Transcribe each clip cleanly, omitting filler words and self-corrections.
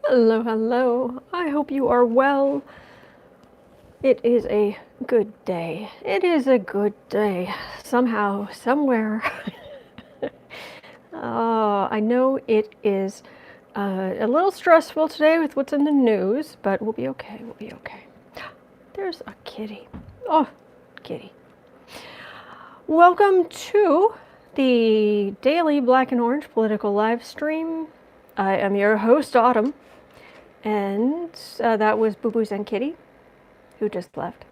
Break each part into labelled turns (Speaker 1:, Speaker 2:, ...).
Speaker 1: Hello, hello. I hope you are well. It is a good day. It is a good day. Somehow, somewhere. I know it is a little stressful today with what's in the news, but we'll be okay. We'll be okay. There's a kitty. Oh, kitty. Welcome to the daily Black and Orange political live stream. I am your host, Autumn. And that was Boo Boo's and Kitty, who just left.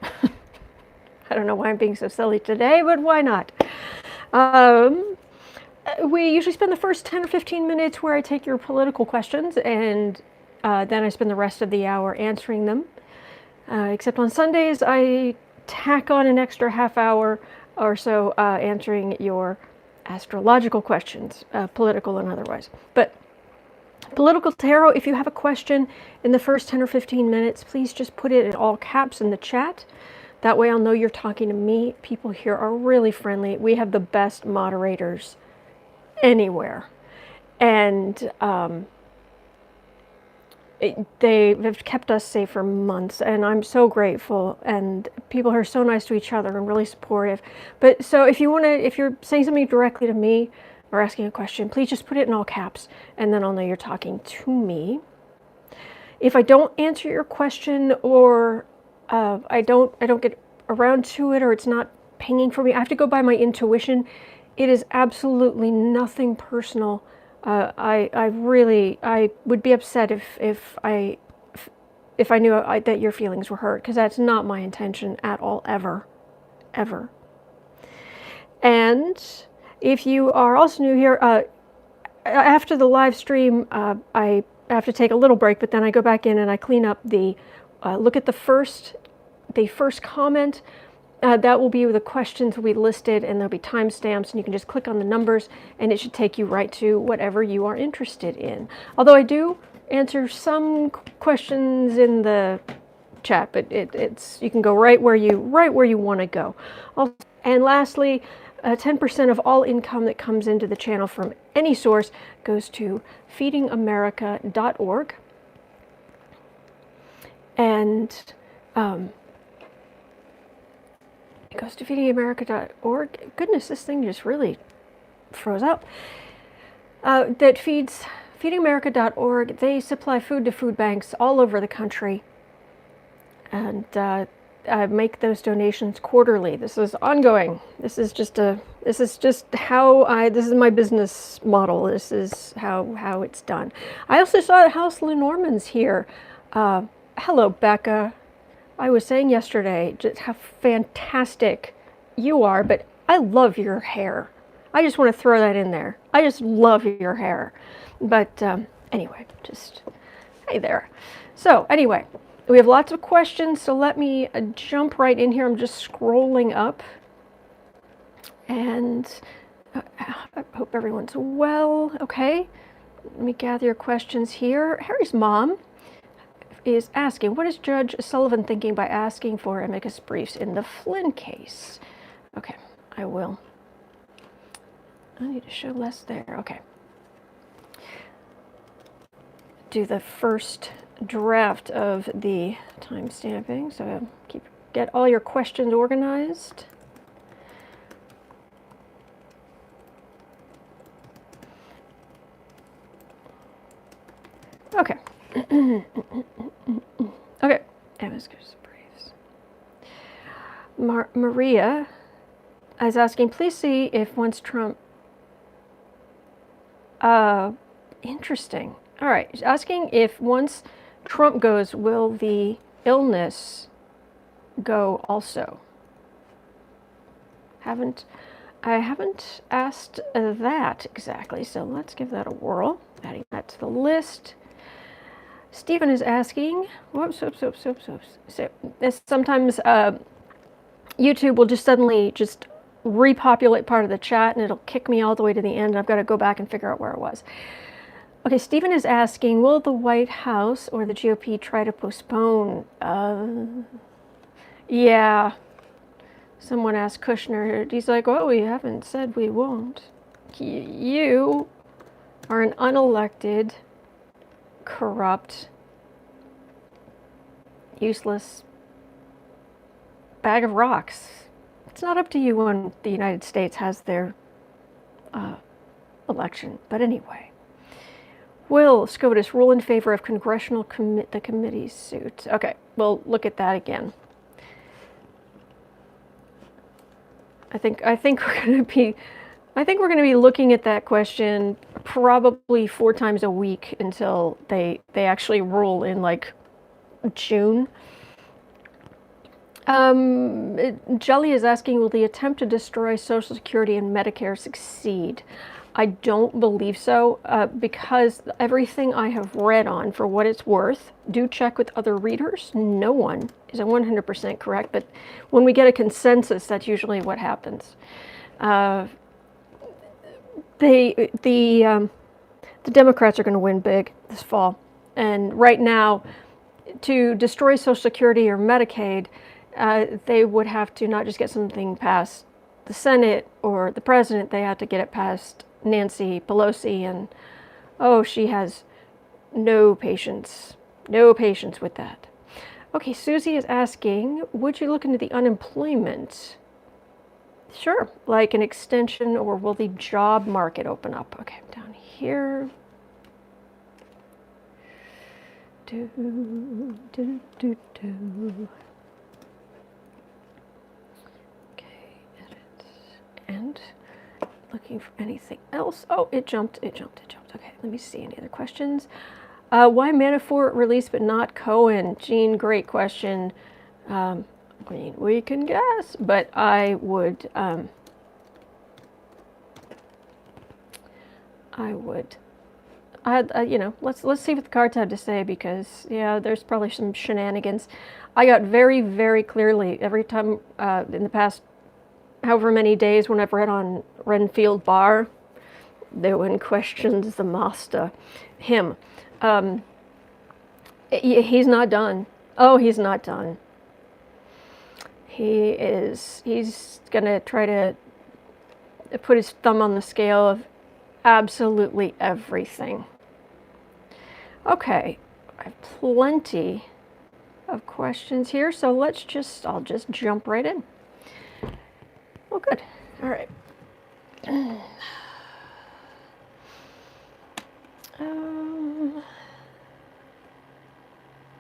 Speaker 1: I don't know why I'm being so silly today, but why not? We usually spend the first 10 or 15 minutes where I take your political questions, and then I spend the rest of the hour answering them. Except on Sundays, I tack on an extra half hour or so answering your astrological questions, political and otherwise. But Political Tarot, if you have a question in the first 10 or 15 minutes, please just put it in all caps in the chat. That way I'll know you're talking to me. People here are really friendly. We have the best moderators anywhere. And they have kept us safe for months, and I'm so grateful. And people are so nice to each other and really supportive. But so if you're saying something directly to me, or asking a question, please just put it in all caps, and then I'll know you're talking to me. If I don't answer your question, or I don't get around to it, or it's not pinging for me, I have to go by my intuition. It is absolutely nothing personal. I would be upset if I knew that your feelings were hurt, because that's not my intention at all, ever. And if you are also new here, after the live stream, I have to take a little break, but then I go back in and I clean up look at the first comment. That will be the questions we listed, and there'll be timestamps, and you can just click on the numbers, and it should take you right to whatever you are interested in. Although I do answer some questions in the chat, but you can go right where you want to go. And lastly, 10% of all income that comes into the channel from any source goes to feedingamerica.org. And it goes to feedingamerica.org. Goodness, this thing just really froze up. That feeds feedingamerica.org. They supply food to food banks all over the country. And I make those donations quarterly. This is ongoing. This is my business model. This is how it's done. I also saw House Lenormand's here. Hello, Becca. I was saying yesterday just how fantastic you are, but I love your hair. I just want to throw that in there. I just love your hair. But anyway, just hey there. So anyway, we have lots of questions, so let me jump right in here. I'm just scrolling up. And I hope everyone's well. Okay, let me gather your questions here. Harry's mom is asking, what is Judge Sullivan thinking by asking for amicus briefs in the Flynn case? Okay, I will. I need to show less there. Okay. Do the first draft of the time stamping, so get all your questions organized. Okay. Okay. Amicus briefs. Maria is asking, please see if once Trump. Interesting. All right. She's asking if once Trump goes, will the illness go also? I haven't asked that exactly, so let's give that a whirl. Adding that to the list. Stephen is asking, whoops. So sometimes YouTube will just suddenly just repopulate part of the chat, and it'll kick me all the way to the end, and I've got to go back and figure out where it was. Okay, Stephen is asking, will the White House or the GOP try to postpone? Yeah. Someone asked Kushner, he's like, well, we haven't said we won't. You are an unelected corrupt, useless bag of rocks. It's not up to you when the United States has their election. But anyway, will SCOTUS rule in favor of Congressional the committee's suit? Okay, we'll look at that again. I think we're going to be looking at that question probably 4 times a week until they actually rule in like June. Jelly is asking, will the attempt to destroy Social Security and Medicare succeed? I don't believe so, because everything I have read on, for what it's worth, do check with other readers. No one is 100% correct, but when we get a consensus, that's usually what happens. The Democrats are going to win big this fall, and right now, to destroy Social Security or Medicaid, they would have to not just get something past the Senate or the president, they have to get it past Nancy Pelosi, and she has no patience with that. Okay, Susie is asking, would you look into the unemployment? Sure, like an extension, or will the job market open up? Okay, down here. Okay, edit, and looking for anything else. Oh, it jumped. Okay, let me see any other questions. Why Manafort released but not Cohen? Gene, great question. I mean, we can guess, but I would, let's see what the cards have to say, because yeah, there's probably some shenanigans. I got very, very clearly every time in the past however many days when I've read on Renfield Bar, there when questions the master, him. He's not done. Oh, he's not done. He's gonna try to put his thumb on the scale of absolutely everything. Okay, I have plenty of questions here, so I'll just jump right in. Oh, good. All right.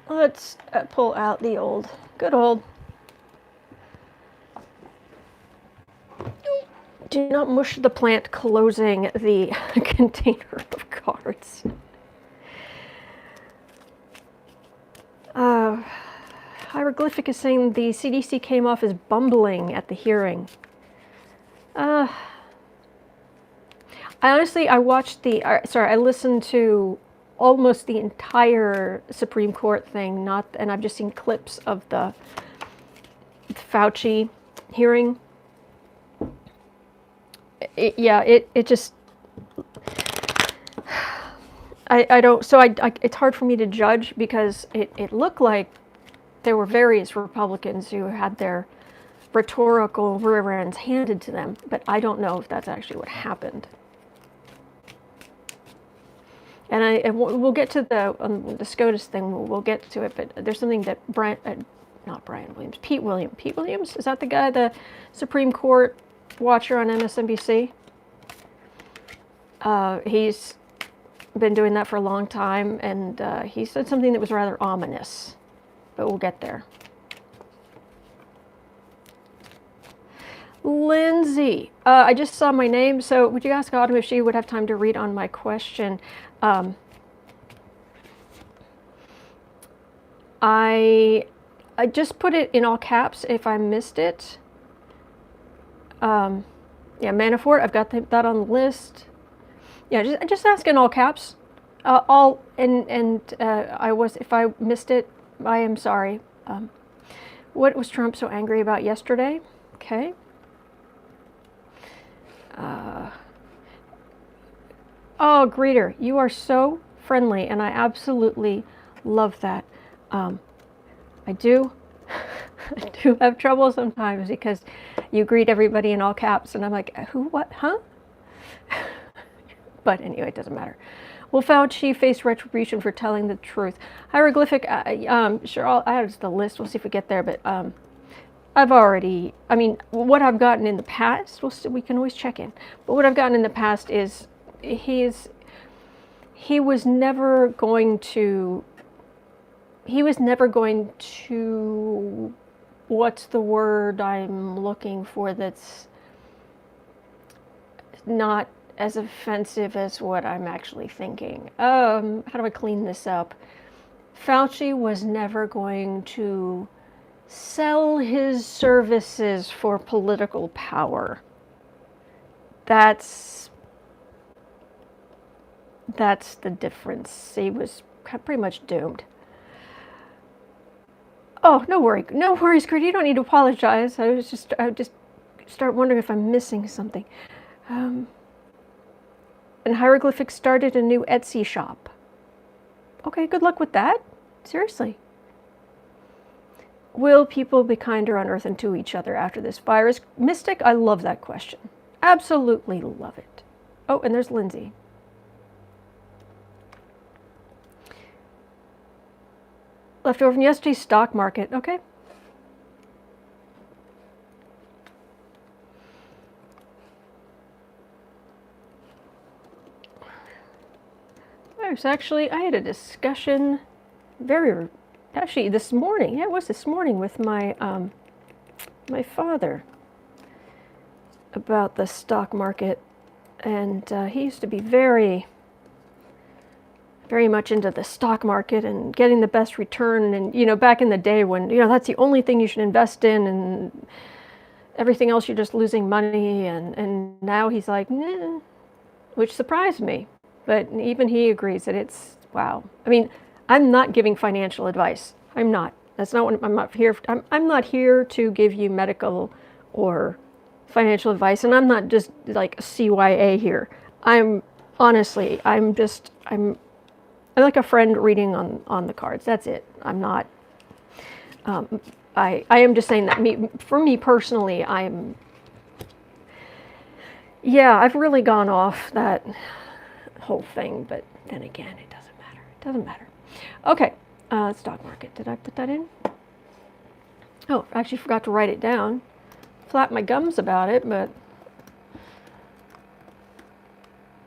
Speaker 1: Let's pull out the good old. Do not mush the plant, closing the container of cards. Hieroglyphic is saying the CDC came off as bumbling at the hearing. I listened to almost the entire Supreme Court thing, and I've just seen clips of the Fauci hearing. It just, it's hard for me to judge, because it looked like there were various Republicans who had their rhetorical rear ends handed to them, but I don't know if that's actually what happened. And we'll get to the SCOTUS thing. We'll get to it, but there's something that Pete Williams, is that the guy, the Supreme Court watcher on MSNBC? He's been doing that for a long time, and he said something that was rather ominous, but we'll get there. Lindsay, I just saw my name, so would you ask Autumn if she would have time to read on my question? I just put it in all caps if I missed it. Yeah, Manafort, I've got that on the list. Yeah, just ask in all caps. If I missed it, I am sorry. What was Trump so angry about yesterday? Okay. Oh, Greeter, you are so friendly, and I absolutely love that. I do have trouble sometimes, because you greet everybody in all caps, and I'm like, who, what, huh? But anyway, it doesn't matter. Will Fauci face retribution for telling the truth? Hieroglyphic, sure, I'll add it to the list. We'll see if we get there, but I've already, I mean, what I've gotten in the past, we can always check in, but what I've gotten in the past is he was never going to, what's the word I'm looking for that's not as offensive as what I'm actually thinking. How do I clean this up? Fauci was never going to sell his services for political power. That's the difference. He was pretty much doomed. Oh, no worries, Kurt. You don't need to apologize. I would just start wondering if I'm missing something. And Hieroglyphics started a new Etsy shop. Okay, good luck with that. Seriously. Will people be kinder on Earth and to each other after this virus? Mystic, I love that question. Absolutely love it. Oh, and there's Lindsay. Leftover from yesterday's stock market. Okay. Actually, I had a discussion actually this morning. Yeah, it was this morning with my my father about the stock market, and he used to be very much into the stock market and getting the best return. And back in the day when that's the only thing you should invest in, and everything else you're just losing money. And now he's like, nah, which surprised me. But even he agrees that it's, wow. I mean, I'm not giving financial advice. I'm not. That's not what I'm not here. I'm not here to give you medical or financial advice, and I'm not just like a CYA here. I'm like a friend reading on the cards. That's it. I'm not. I am just saying that for me personally, I've really gone off that whole thing, but then again, it doesn't matter. Okay, stock market. Did I put that in? Oh, I actually forgot to write it down. Flap my gums about it, but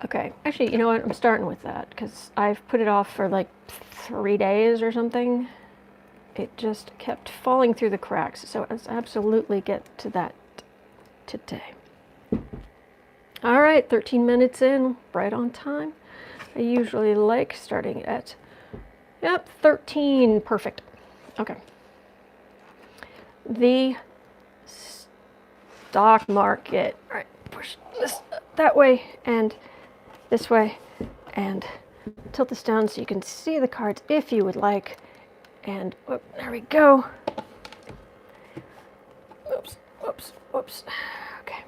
Speaker 1: okay. Actually, you know what? I'm starting with that because I've put it off for like 3 days or something. It just kept falling through the cracks, so let's absolutely get to that today. All right, 13 minutes in, right on time. I usually like starting at, 13, perfect. Okay. The stock market. All right, push this that way and this way, and tilt this down so you can see the cards if you would like. And there we go. Oops. Okay.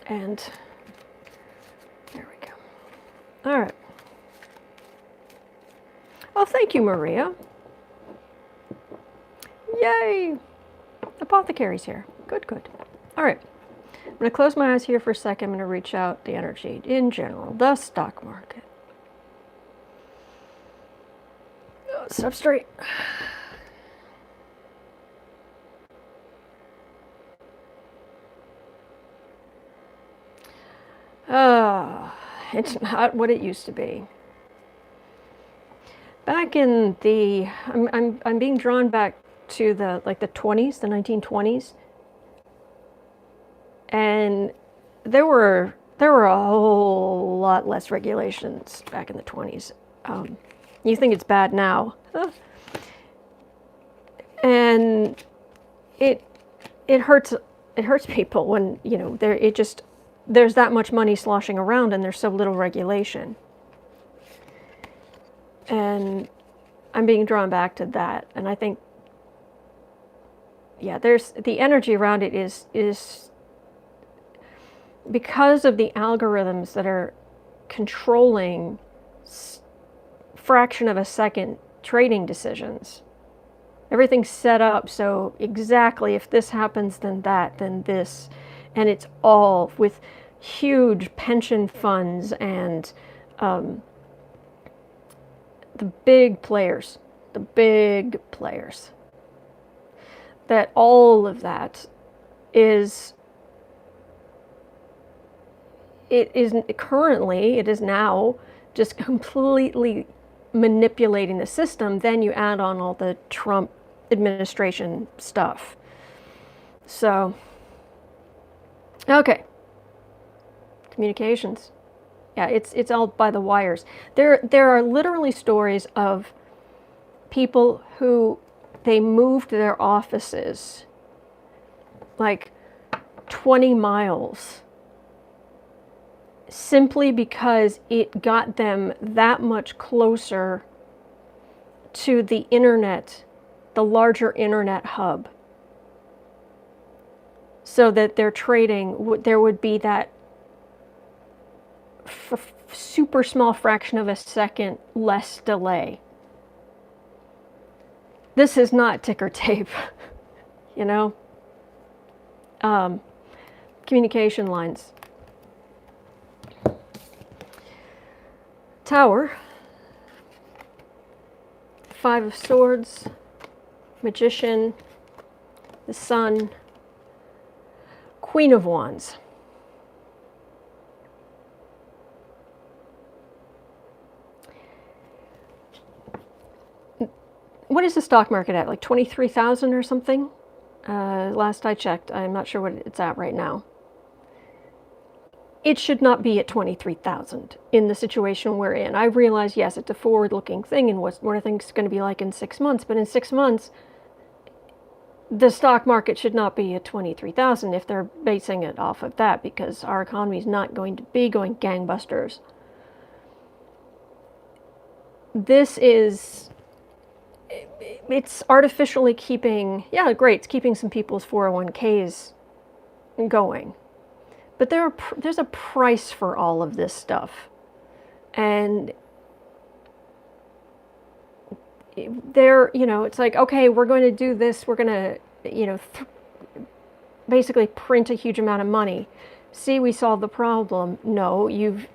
Speaker 1: And there we go. All right. Oh, thank you, Maria. Yay! Apothecary's here. Good. All right. I'm going to close my eyes here for a second. I'm going to reach out the energy in general. The stock market. Sit up straight. It's not what it used to be. Back in the, I'm being drawn back to the 20s, the 1920s, and there were a whole lot less regulations back in the 20s. You think it's bad now, and it hurts people when there's that much money sloshing around and there's so little regulation. And I'm being drawn back to that, and I think, there's the energy around it is because of the algorithms that are controlling fraction of a second trading decisions. Everything's set up so exactly if this happens, then that, then this, and it's all with huge pension funds and the big players, that all of that is, it is now just completely manipulating the system. Then you add on all the Trump administration stuff. So, okay. Communications. Yeah, it's all by the wires. There are literally stories of people who they moved their offices like 20 miles simply because it got them that much closer to the internet, the larger internet hub, so that their trading, there would be that super small fraction of a second less delay. This is not ticker tape, you know? Communication lines. Tower. 5 of Swords. Magician. The Sun. Queen of Wands. What is the stock market at? Like 23,000 or something? Last I checked. I'm not sure what it's at right now. It should not be at 23,000 in the situation we're in. I realize, yes, it's a forward-looking thing and what I think it's going to be like in 6 months. But in 6 months, the stock market should not be at 23,000 if they're basing it off of that, because our economy is not going to be going gangbusters. This is... it's artificially keeping, yeah, great, it's keeping some people's 401ks going. But there's a price for all of this stuff. And it's like, okay, we're going to do this, we're going to, basically print a huge amount of money. See, we solved the problem. No, you've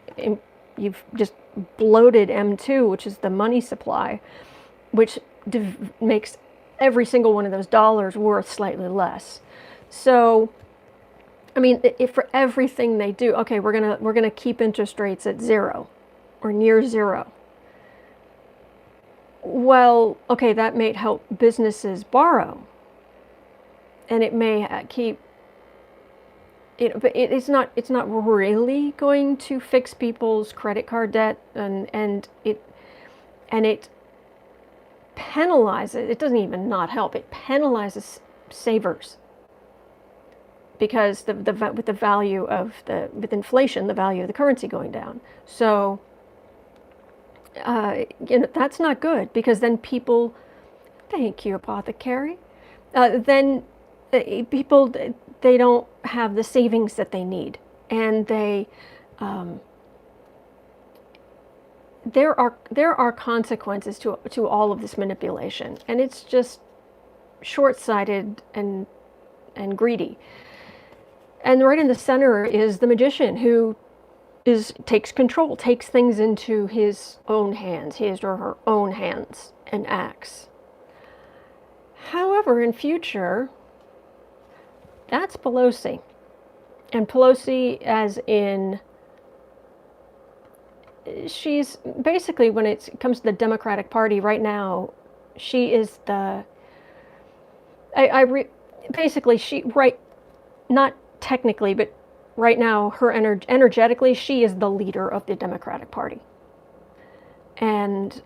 Speaker 1: just bloated M2, which is the money supply, which makes every single one of those dollars worth slightly less. So, I mean, if for everything they do, okay, we're gonna keep interest rates at 0 or near 0. Well, okay, that may help businesses borrow, and it may keep. But it's not really going to fix people's credit card debt, and it penalizes, it doesn't even not help, it penalizes savers, because with the value of with inflation, the value of the currency going down. So that's not good, because then people, thank you, apothecary, then people, they don't have the savings that they need, and there are consequences to all of this manipulation, and it's just short-sighted and greedy. And right in the center is the magician, who takes control, takes things into his own hands, his or her own hands, and acts. However, in future, that's Pelosi. And Pelosi, as in, she's basically, when it comes to the Democratic Party right now, she is the, basically, she, right, not technically, but right now, her energetically, she is the leader of the Democratic Party. And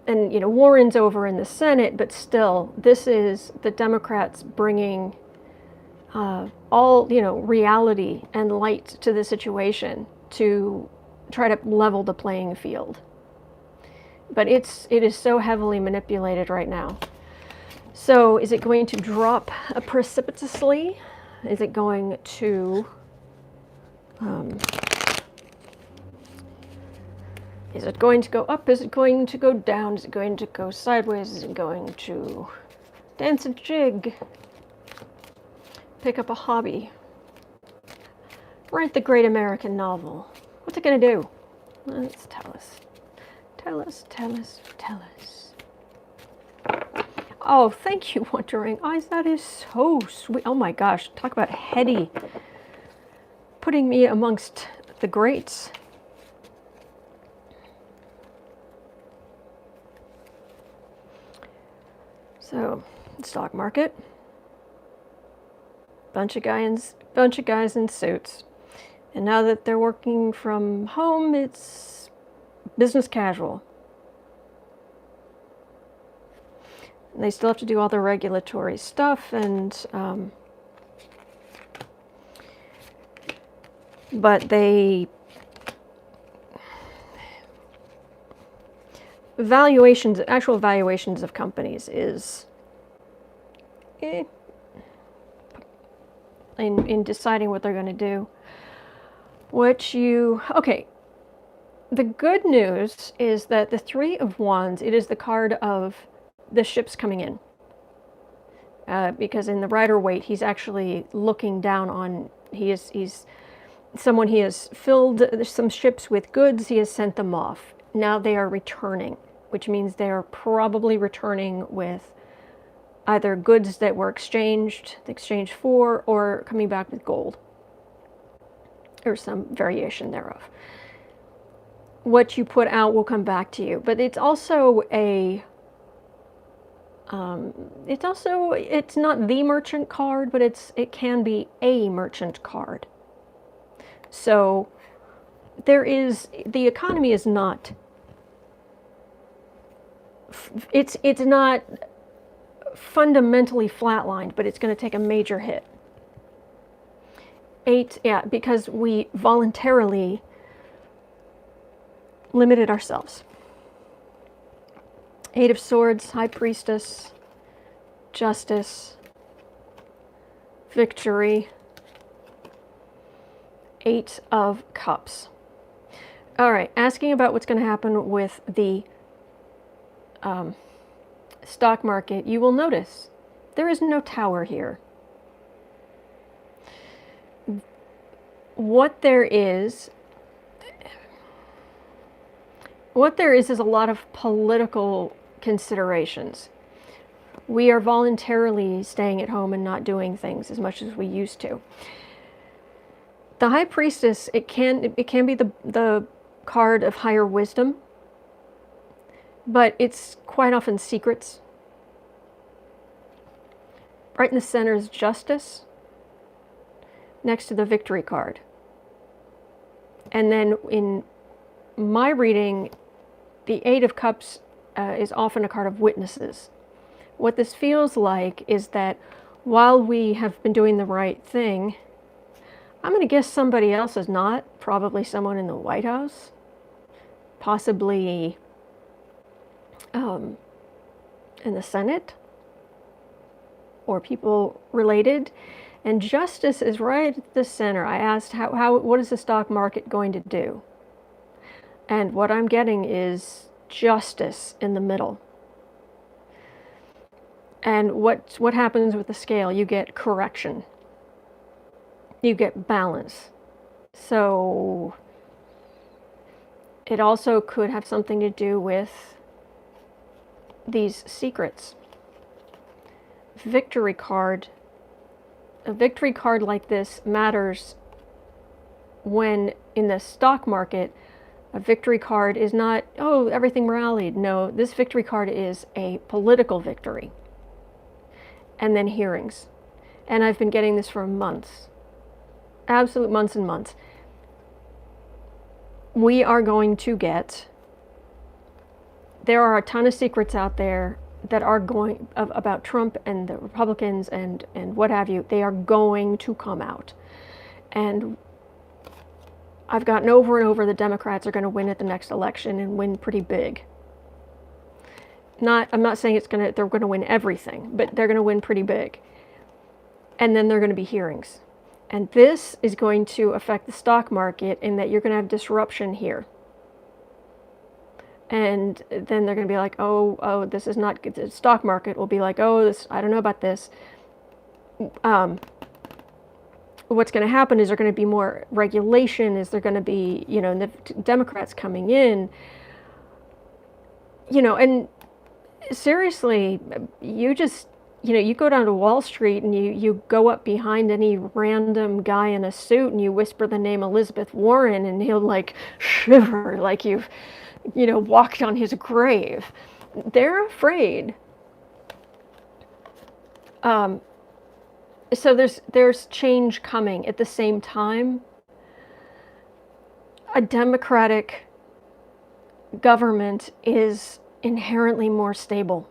Speaker 1: Warren's over in the Senate, but still, this is the Democrats bringing all, reality and light to the situation to try to level the playing field. But it is so heavily manipulated right now. So is it going to drop precipitously? Is it going to is it going to go up? Is it going to go down? Is it going to go sideways? Is it going to dance a jig? Pick up a hobby? Write the great American novel. What's it going to do? Let's tell us. Tell us, tell us, tell us. Oh, thank you, Wondering Eyes. That is so sweet. Oh my gosh, talk about heady. Putting me amongst the greats. So, stock market. Bunch of guys in suits. And now that they're working from home, it's business casual. And they still have to do all the regulatory stuff, and but actual valuations of companies is in deciding what they're going to do. Okay, the good news is that the Three of Wands, it is the card of the ships coming in. Because in the Rider-Waite, he's actually looking down on, he has filled some ships with goods, he has sent them off. Now they are returning, which means they are probably returning with either goods that were exchanged for, or coming back with gold, or some variation thereof. What you put out will come back to you, but it's also it's not the merchant card, but it can be a merchant card. So the economy is not, it's not fundamentally flatlined, but it's going to take a major hit. 8, yeah, because we voluntarily limited ourselves. 8 of Swords, High Priestess, Justice, Victory, 8 of Cups. All right, asking about what's going to happen with the stock market, you will notice there is no tower here. What there is a lot of political considerations. We are voluntarily staying at home and not doing things as much as we used to. The High Priestess, it can be the card of higher wisdom, but it's quite often secrets. Right in the center is Justice, next to the Victory card. And then in my reading, the 8 of Cups is often a card of witnesses. What this feels like is that while we have been doing the right thing, I'm going to guess somebody else is not. Probably someone in the White House. Possibly in the Senate. Or people related. And Justice is right at the center. I asked, what is the stock market going to do? And what I'm getting is Justice in the middle. And what happens with the scale? You get correction. You get balance. So it also could have something to do with these secrets. Victory card. A victory card like this matters when in the stock market, a victory card is not, oh, everything rallied. No, this victory card is a political victory. And then hearings. And I've been getting this for months. Absolute months and months. We are going to get, there are a ton of secrets out there that are going, about Trump and the Republicans and what have you. They are going to come out. And I've gotten over and over the Democrats are going to win at the next election and win pretty big. I'm not saying they're going to win everything, but they're going to win pretty big. And then there are going to be hearings. And this is going to affect the stock market in that you're going to have disruption here. And then they're going to be like, oh, this is not good. The stock market will be like, oh, I don't know about this. what's going to happen is there going to be more regulation, is there going to be, you know, the Democrats coming in, you know, and seriously, you just, you know, you go down to Wall Street and you go up behind any random guy in a suit and you whisper the name Elizabeth Warren and he'll like shiver like you've, you know, walked on his grave. They're afraid. So there's change coming. At the same time, a democratic government is inherently more stable.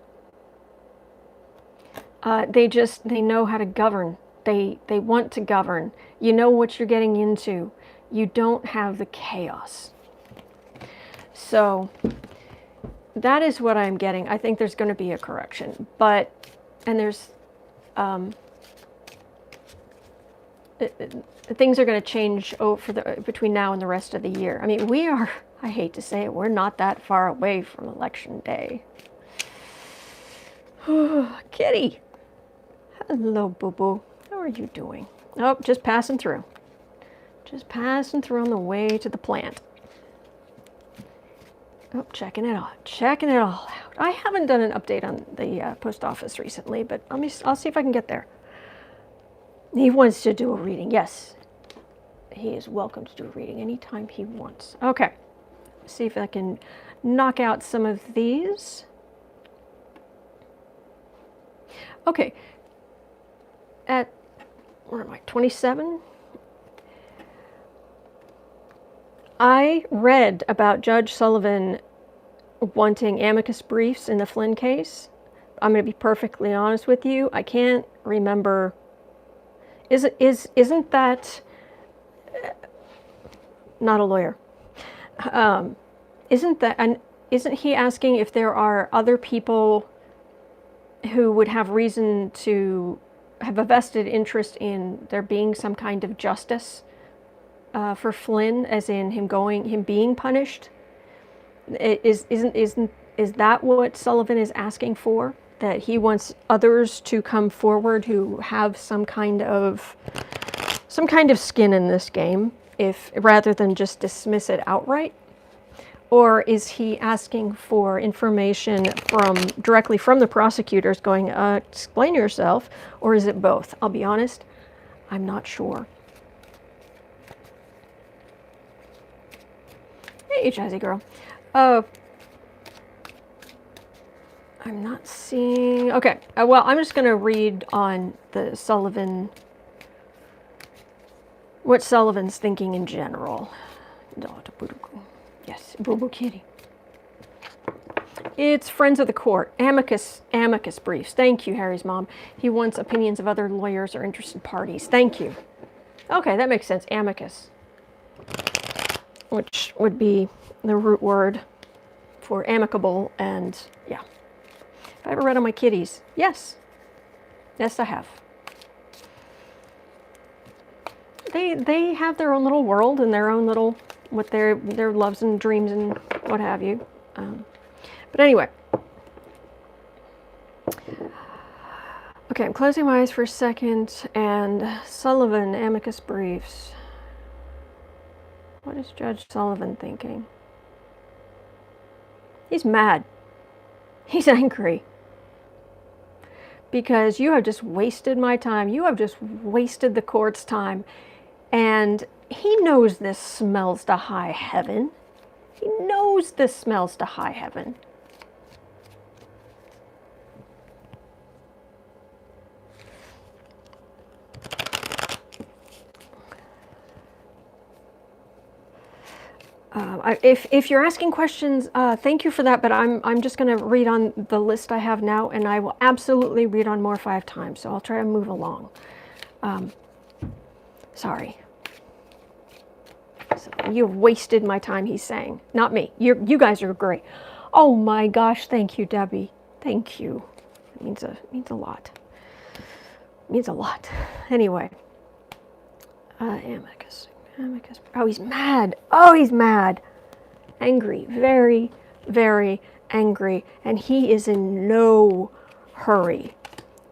Speaker 1: They know how to govern. They want to govern. You know what you're getting into. You don't have the chaos. So that is what I'm getting. I think there's going to be a correction, and there's things are going to change between now and the rest of the year. I mean, we are, I hate to say it, we're not that far away from Election Day. Kitty. Hello, boo-boo. How are you doing? Oh, just passing through. Just passing through on the way to the plant. Oh, checking it all out. I haven't done an update on the post office recently, but I'll see if I can get there. He wants to do a reading. Yes, he is welcome to do a reading anytime he wants. Okay, let's see if I can knock out some of these. Okay, at, where am I, 27? I read about Judge Sullivan wanting amicus briefs in the Flynn case. I'm going to be perfectly honest with you. I can't remember. Isn't that not a lawyer? Isn't he asking if there are other people who would have reason to have a vested interest in there being some kind of justice for Flynn, as in him being punished? Is that what Sullivan is asking for? That he wants others to come forward who have some kind of skin in this game, rather than just dismiss it outright? Or is he asking for information directly from the prosecutors going, explain yourself? Or is it both? I'll be honest, I'm not sure. Hey, Jazzy girl. I'm not seeing... Okay, well, I'm just going to read on the Sullivan... what Sullivan's thinking in general. Yes, Boo-Boo Kitty. It's Friends of the Court. Amicus briefs. Thank you, Harry's mom. He wants opinions of other lawyers or interested parties. Thank you. Okay, that makes sense. Amicus. Which would be the root word for amicable, and yeah. Have I ever read on my kitties? Yes. Yes, I have. They have their own little world and their own little, what their loves and dreams and what have you. But anyway. Okay, I'm closing my eyes for a second, and Sullivan, amicus briefs. What is Judge Sullivan thinking? He's mad. He's angry. Because you have just wasted my time. You have just wasted the court's time. And he knows this smells to high heaven. He knows this smells to high heaven. If you're asking questions, thank you for that, but I'm just going to read on the list I have now, and I will absolutely read on more 5 times, so I'll try to move along. Sorry. So you've wasted my time, he's saying. Not me. You guys are great. Oh my gosh, thank you, Debbie. Thank you. It means a lot. It means a lot. Anyway. Amicus. Oh, he's mad. Oh, he's mad. Angry. Very, very angry. And he is in no hurry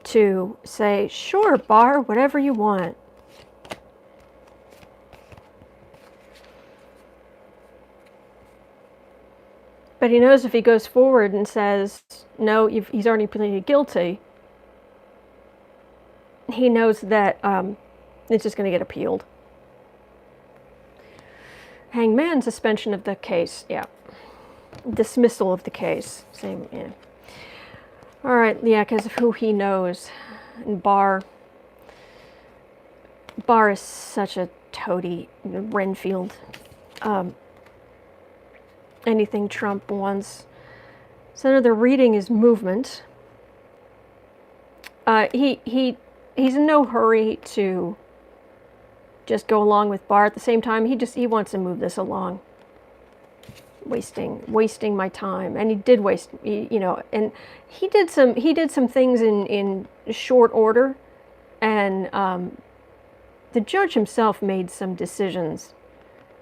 Speaker 1: to say, sure, Bar, whatever you want. But he knows if he goes forward and says, no, he's already pleaded guilty, he knows that it's just going to get appealed. Hangman, suspension of the case, yeah. Dismissal of the case, same, yeah. All right, yeah, because of who he knows. And Barr is such a toady, Renfield. Anything Trump wants. Senator reading his movement. He's in no hurry to just go along with Barr. At the same time, he wants to move this along. Wasting my time, and he did waste, and he did some things in short order, and the judge himself made some decisions,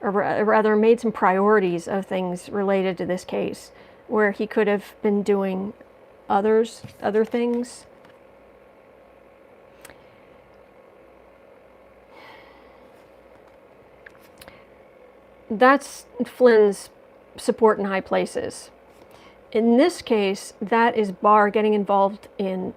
Speaker 1: or rather made some priorities of things related to this case, where he could have been doing other things. That's Flynn's support in high places. In this case, that is Barr getting involved in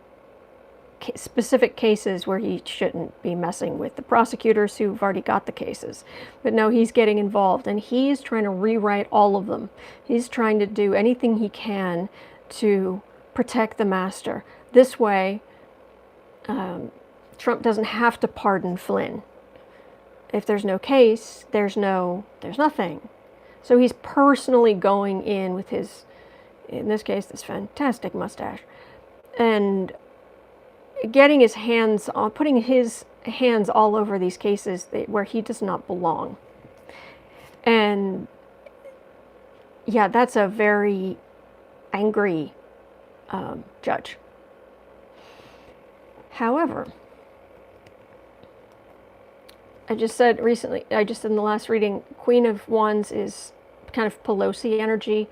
Speaker 1: specific cases where he shouldn't be messing with the prosecutors who've already got the cases. But no, he's getting involved, and he's trying to rewrite all of them. He's trying to do anything he can to protect the master. This way, Trump doesn't have to pardon Flynn. If there's no case, there's nothing. So he's personally going in with his, in this case, this fantastic mustache, and getting his hands on, putting his hands all over these cases where he does not belong. And yeah, that's a very angry judge. However, I just said in the last reading, Queen of Wands is kind of Pelosi energy.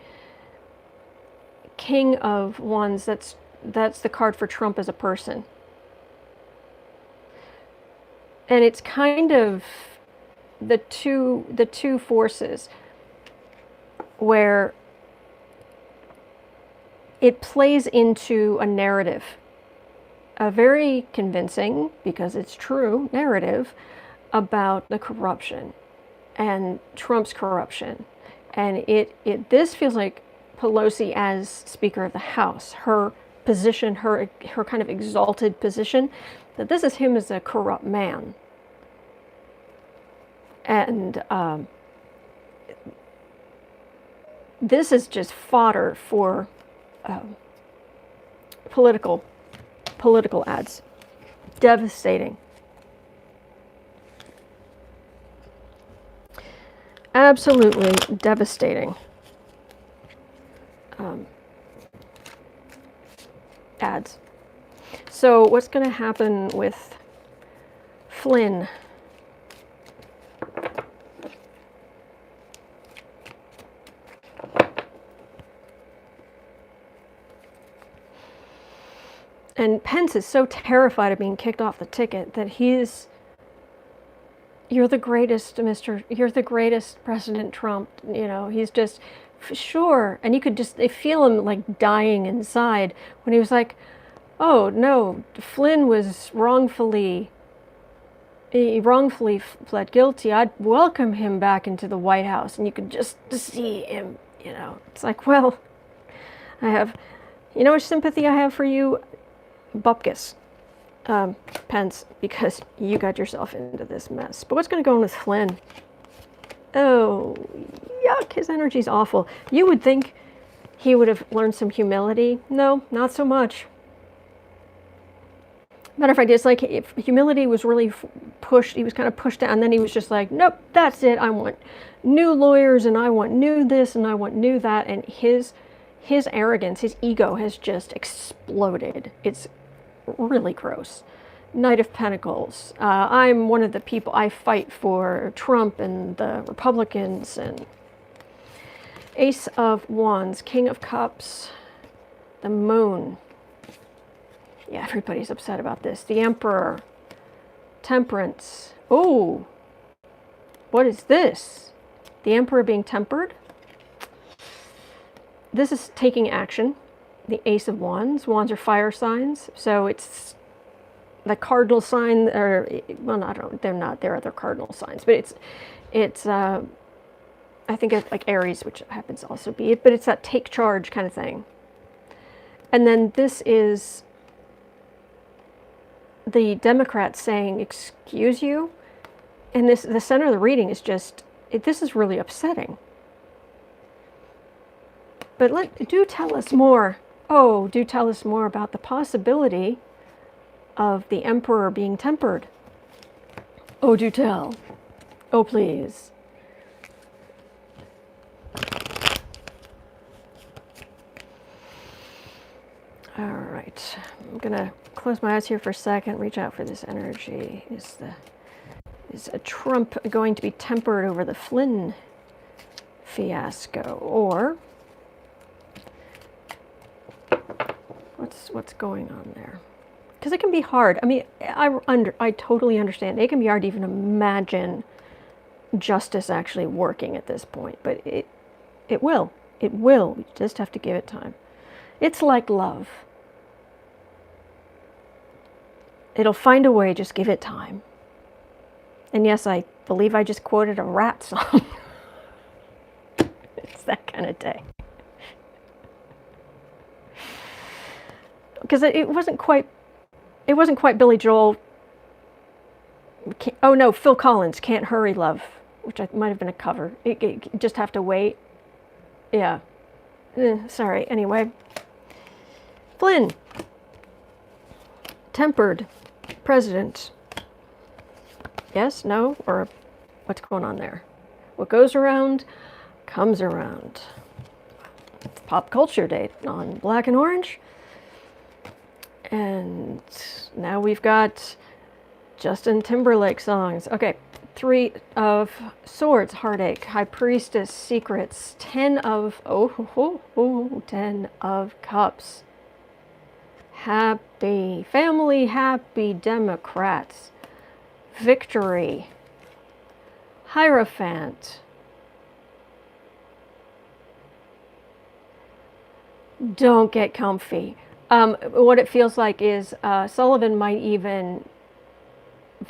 Speaker 1: King of Wands, that's the card for Trump as a person. And it's kind of the two forces where it plays into a narrative, a very convincing, because it's true, narrative about the corruption and Trump's corruption. And this feels like Pelosi as Speaker of the House, her position, her kind of exalted position, that this is him as a corrupt man. And this is just fodder for political ads. Devastating. Absolutely devastating ads. So what's going to happen with Flynn? And Pence is so terrified of being kicked off the ticket that you're the greatest, you're the greatest President Trump, he's just, sure. And you could they feel him like dying inside when he was like, oh no, Flynn was wrongfully pled guilty. I'd welcome him back into the White House. And you could just see him, it's like, well, I have, which sympathy I have for you, Bupkis, Pence, because you got yourself into this mess. But what's going to go on with Flynn? Oh, yuck, his energy's awful. You would think he would have learned some humility. No, not so much. Matter of fact, it's like if humility was really pushed, he was kind of pushed down, and then he was just like, nope, that's it. I want new lawyers, and I want new this, and I want new that. And his arrogance, his ego has just exploded. It's really gross. Knight of Pentacles. I'm one of the people, I fight for Trump and the Republicans. And Ace of Wands, King of Cups, the Moon. Yeah, everybody's upset about this. The Emperor, Temperance. Oh, what is this? The Emperor being tempered? this is taking action. The Ace of Wands. Wands are fire signs, so it's the cardinal sign, or, well, I don't know, they're not, they're other cardinal signs, but it's I think it's like Aries, which happens to also be it, but it's that take charge kind of thing. And then this is the Democrats saying, excuse you, and this, the center of the reading is just, this is really upsetting. But do tell us more. Oh, do tell us more about the possibility of the emperor being tempered. Oh, do tell. Oh, please. All right. I'm going to close my eyes here for a second, reach out for this energy. Is a Trump going to be tempered over the Flynn fiasco, or what's going on there? Because it can be hard. I mean, I totally understand. It can be hard to even imagine justice actually working at this point, but it will. It will. We just have to give it time. It's like love. It'll find a way, just give it time. And yes, I believe I just quoted a Rat song. It's that kind of day. Because it wasn't quite Billy Joel. Oh no, Phil Collins, Can't Hurry Love, which might have been a cover. It just have to wait. Yeah. Sorry, anyway. Flynn. Tempered president. Yes, no, or what's going on there? What goes around comes around. It's Pop Culture Day on Black and Orange. And now we've got Justin Timberlake songs. Okay, 3 of Swords, Heartache, High Priestess, Secrets, 10 of, 10 of Cups. Happy family, happy Democrats. Victory. Hierophant. Don't get comfy. What it feels like is Sullivan might even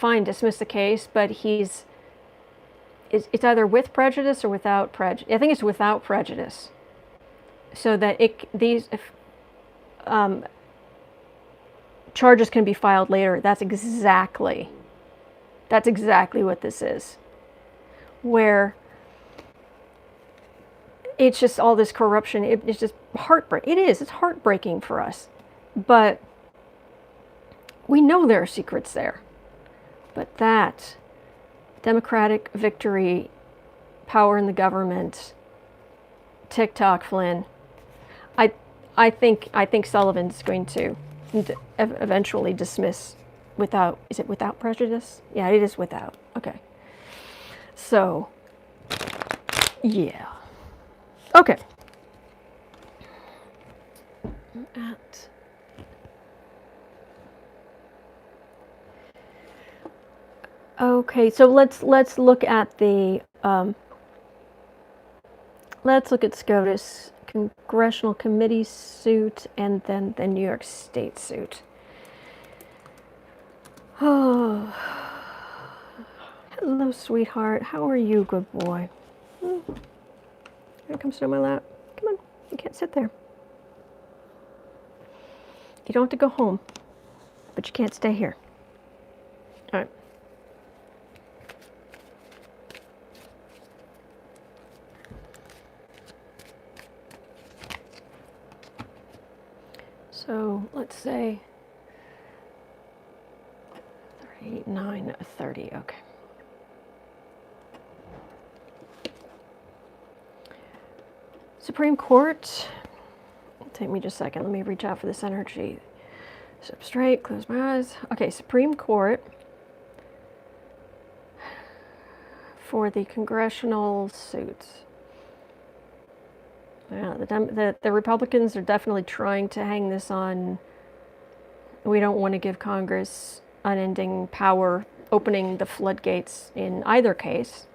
Speaker 1: dismiss the case, but it's either with prejudice or without prejudice. I think it's without prejudice, so that charges can be filed later. That's exactly what this is, where it's just all this corruption. It's just heartbreaking. It's heartbreaking for us, but we know there are secrets there. But that Democratic victory, power in the government, TikTok, Flynn. I think Sullivan's going to eventually dismiss without. Is it without prejudice? Yeah, it is without. Okay. So, yeah. Okay. Okay, so let's look at the let's look at SCOTUS, Congressional Committee suit, and then the New York State suit. Oh, hello, sweetheart. How are you, good boy? Here, come sit on my lap. Come on, you can't sit there. You don't have to go home, but you can't stay here. All right. So let's say 39, 30, okay. Supreme Court, take me just a second, let me reach out for this energy. Sit up straight, close my eyes. Okay, Supreme Court for the Congressional suits. Yeah, the Republicans are definitely trying to hang this on. We don't want to give Congress unending power, opening the floodgates in either case.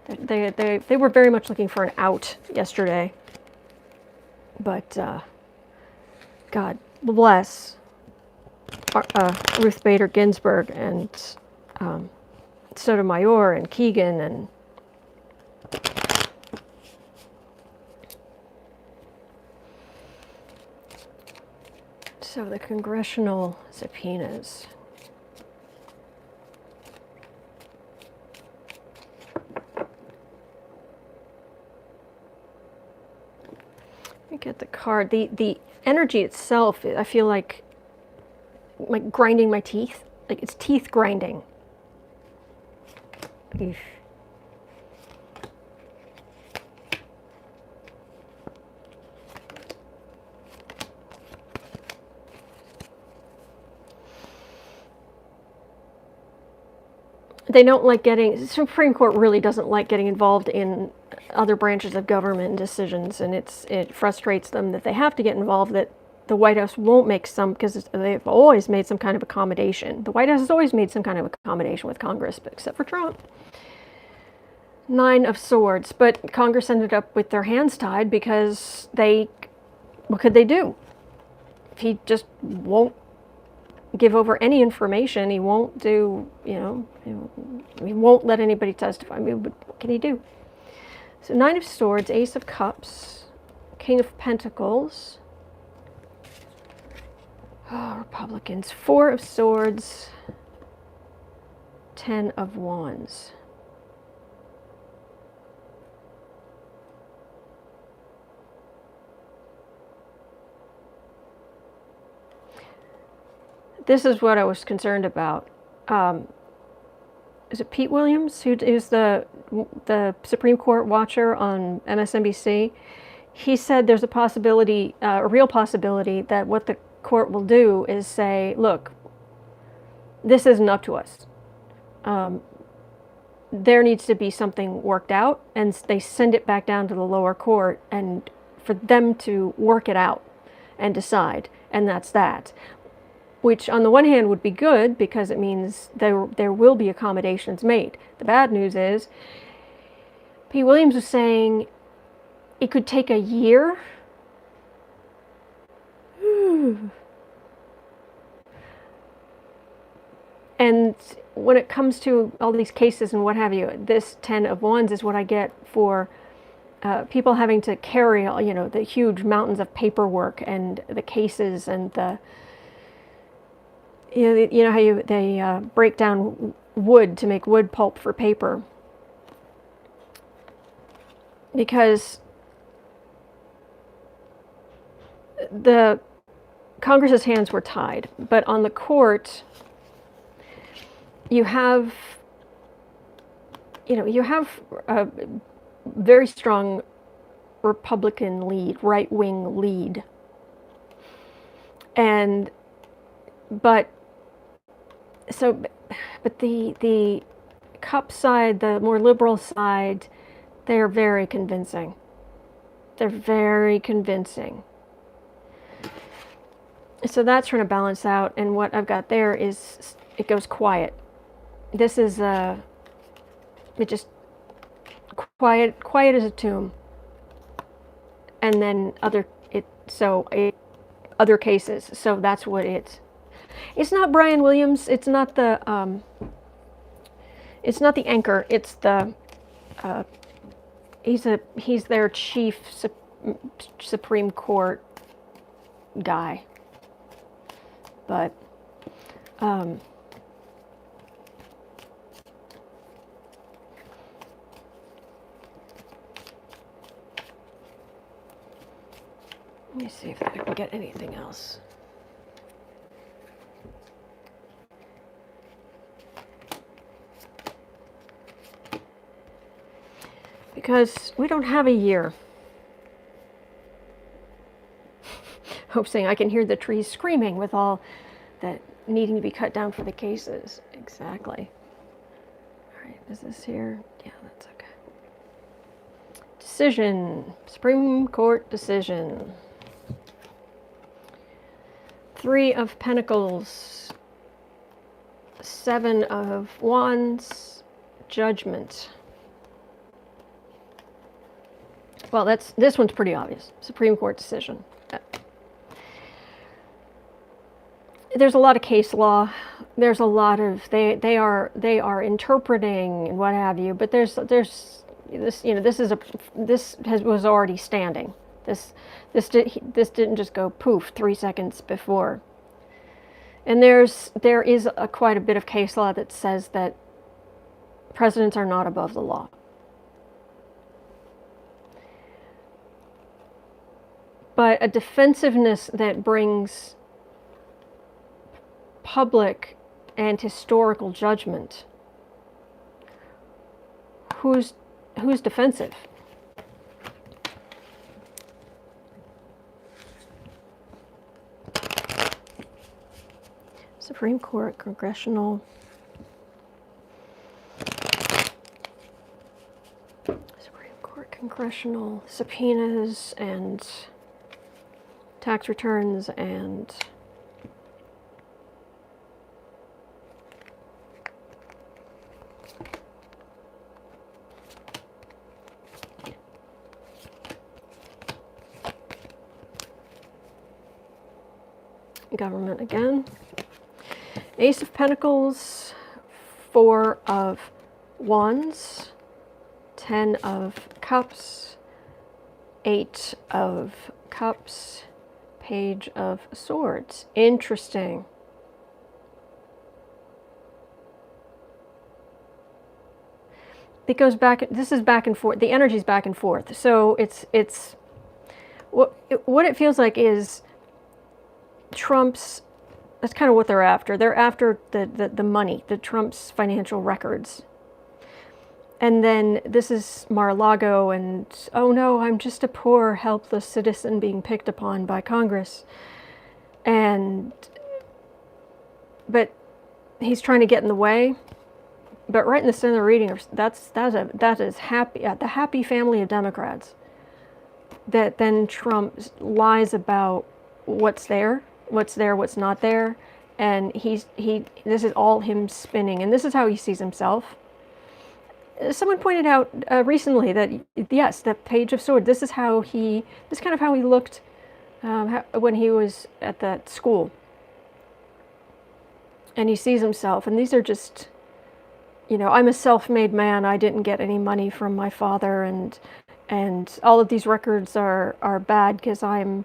Speaker 1: They were very much looking for an out yesterday. But God bless Ruth Bader Ginsburg and Sotomayor and Keegan and so the congressional subpoenas. Let me get the card. The energy itself, I feel like grinding my teeth. Like it's teeth grinding. Eesh. They don't like getting, the Supreme Court really doesn't like getting involved in other branches of government decisions, and it frustrates them that they have to get involved, that the White House won't make some, because they've always made some kind of accommodation. The White House has always made some kind of accommodation with Congress, but except for Trump. 9 of Swords, but Congress ended up with their hands tied because what could they do? If he just won't give over any information, he won't do, he won't let anybody testify. I mean, what can he do? So 9 of Swords, Ace of Cups, King of Pentacles. Oh, Republicans. 4 of Swords, 10 of Wands. This is what I was concerned about. Is it Pete Williams, who's the Supreme Court watcher on MSNBC? He said there's a possibility, a real possibility, that what the court will do is say, look, this isn't up to us. There needs to be something worked out, and they send it back down to the lower court, and for them to work it out and decide, and that's that. Which on the one hand would be good, because it means there will be accommodations made. The bad news is, Pete Williams was saying it could take a year. And when it comes to all these cases and what have you, this 10 of Wands is what I get for people having to carry, the huge mountains of paperwork and the cases and the, how they break down wood to make wood pulp for paper. Because the Congress's hands were tied, but on the court, you have a very strong Republican lead, right-wing lead, but the cup side, the more liberal side, they're very convincing. They're very convincing. So that's trying to balance out, and what I've got there is, it goes quiet. This is it just quiet as a tomb. And then other cases. So that's what it's not Brian Williams, it's not the anchor, it's the he's their chief Supreme Court guy. But let me see if I can get anything else. Because we don't have a year. Hope saying I can hear the trees screaming with all that needing to be cut down for the cases. Exactly. All right, is this here? Yeah, that's okay. Decision. Supreme Court decision. 3 of Pentacles. 7 of Wands. Judgment. Well, this one's pretty obvious. Supreme Court decision. There's a lot of case law. There's a lot of they are interpreting and what have you. But there's this, you know, was already standing. This didn't just go poof 3 seconds before. And there is quite a bit of case law that says that presidents are not above the law. But a defensiveness that brings public and historical judgment, who's defensive? Supreme Court, Congressional. Supreme Court, Congressional subpoenas and tax returns and government again. Ace of Pentacles, 4 of Wands, 10 of Cups, 8 of Cups, Page of Swords. Interesting. It goes back, this is back and forth, the energy's back and forth. So it's what it feels like is Trump's, that's kind of what they're after. They're after the money, the Trump's financial records. And then this is Mar-a-Lago and, oh no, I'm just a poor, helpless citizen being picked upon by Congress. But he's trying to get in the way. But right in the center of the reading, that is happy, the happy family of Democrats. That then Trump lies about what's there, what's not there, and this is all him spinning, and this is how he sees himself. Someone pointed out recently that yes, the Page of Swords. This is kind of how he looked when he was at that school, and he sees himself. And these are just, you know, I'm a self-made man. I didn't get any money from my father, and all of these records are bad because I'm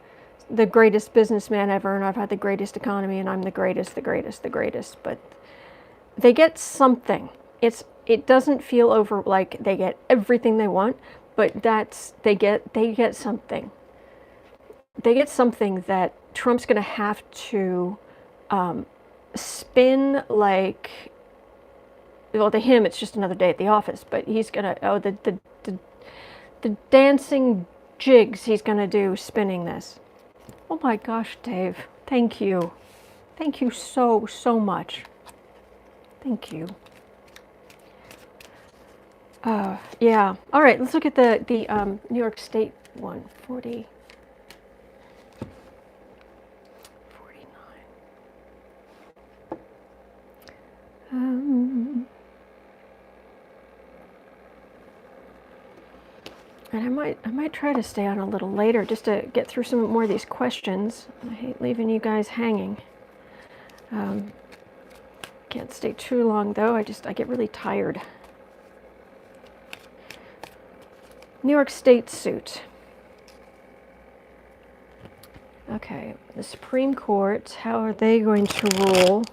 Speaker 1: the greatest businessman ever, and I've had the greatest economy, and I'm the greatest. But they get something. It doesn't feel over like they get everything they want, but they get something. They get something that Trump's going to have to spin like. Well, to him, it's just another day at the office, but he's going to the dancing jigs he's going to do spinning this. Oh my gosh, Dave. Thank you. Thank you so much. Thank you. Yeah. All right, let's look at the New York State one. 49. And I might try to stay on a little later just to get through some more of these questions. I hate leaving you guys hanging. Can't stay too long though. I get really tired. New York State suit. Okay, the Supreme Court, how are they going to rule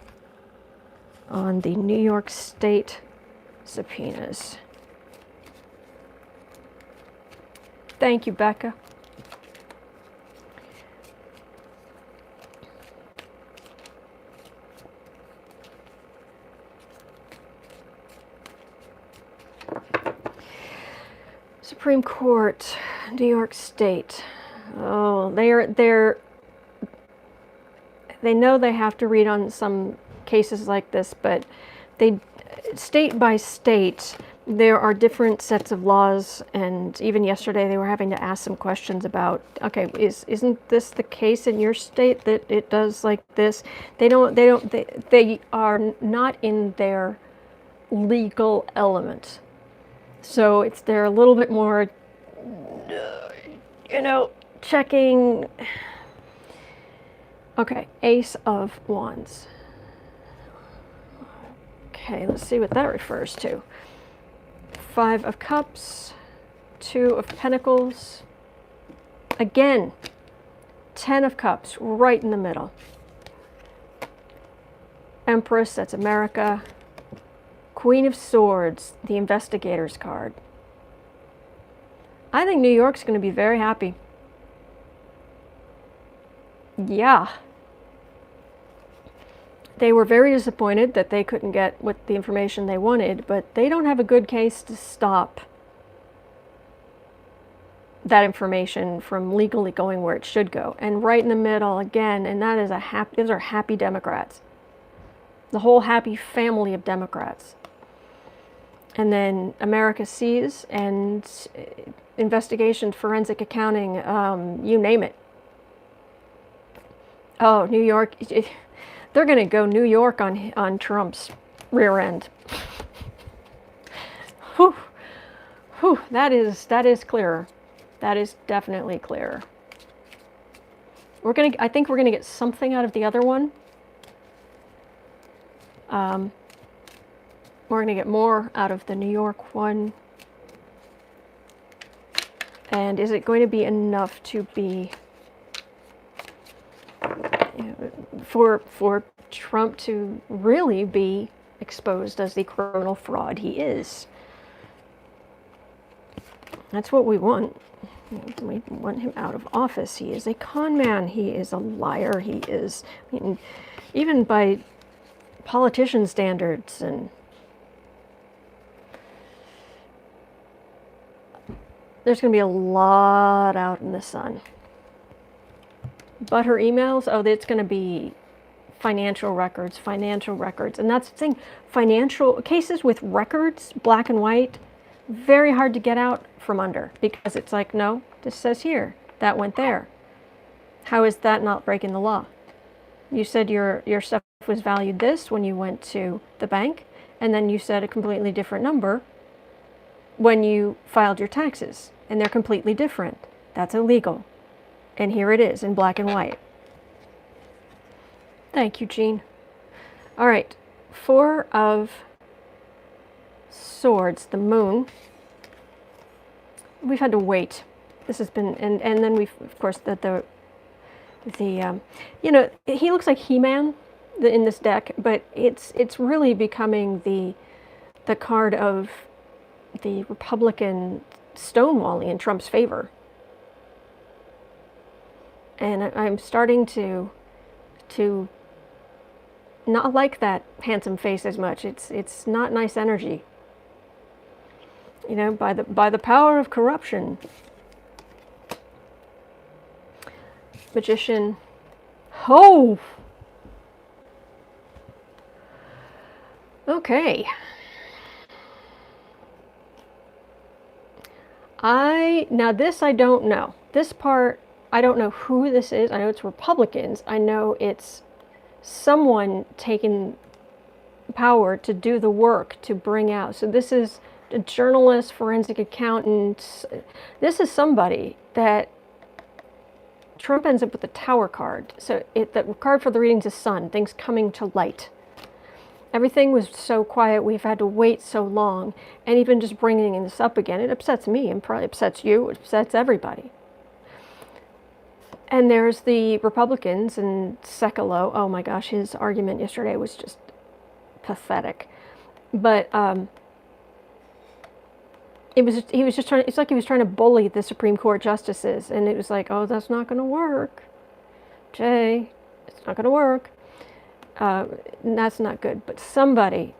Speaker 1: on the New York State subpoenas? Thank you, Becca. Supreme Court, New York State. Oh, they know they have to read on some cases like this, but state by state, there are different sets of laws, and even yesterday they were having to ask some questions about, okay, isn't this the case in your state that it does like this? They are not in their legal element. So they're a little bit more you know, checking. Okay, Ace of Wands. Okay, let's see what that refers to. 5 of Cups, 2 of Pentacles. Again, 10 of Cups, right in the middle. Empress, that's America. Queen of Swords, the Investigator's card. I think New York's going to be very happy. Yeah. They were very disappointed that they couldn't get what the information they wanted, but they don't have a good case to stop that information from legally going where it should go. And right in the middle again, and that is those are happy Democrats. The whole happy family of Democrats. And then America sees, and investigation, forensic accounting, you name it. Oh, New York, they're going to go New York on Trump's rear end. Whew. Whew. That is clearer. That is definitely clearer. I think we're gonna get something out of the other one. We're gonna get more out of the New York one. And is it going to be enough to be, for Trump to really be exposed as the criminal fraud he is? That's what we want. We want him out of office. He is a con man. He is a liar. He is, I mean, even by politician standards. And there's going to be a lot out in the sun. But her emails, oh, it's going to be financial records. And that's the thing. Financial cases with records, black and white, very hard to get out from under, because it's like, no, this says here, that went there. How is that not breaking the law? You said your stuff was valued this when you went to the bank, and then you said a completely different number when you filed your taxes, and they're completely different. That's illegal. And here it is in black and white. Thank you, Jean. All right, 4 of Swords, the Moon. We've had to wait. This has been, and then we've, of course, the you know, he looks like He-Man in this deck, but it's really becoming the card of the Republican stonewalling in Trump's favor. And I'm starting to not like that handsome face as much. It's not nice energy. You know, by the power of corruption. Magician. Oh! Okay. Now this I don't know. This part, I don't know who this is. I know it's Republicans. I know it's someone taking power to do the work to bring out. So this is a journalist, forensic accountant. This is somebody that Trump ends up with the Tower card. So the card for the readings is sun, things coming to light. Everything was so quiet, we've had to wait so long, and even just bringing this up again, it upsets me, and probably upsets you, it upsets everybody. And there's the Republicans, and Sekulow, oh my gosh, his argument yesterday was just pathetic. But he was just trying, it's like he was trying to bully the Supreme Court justices, and it was like, oh, that's not going to work. Jay, it's not going to work. And that's not good. But somebody,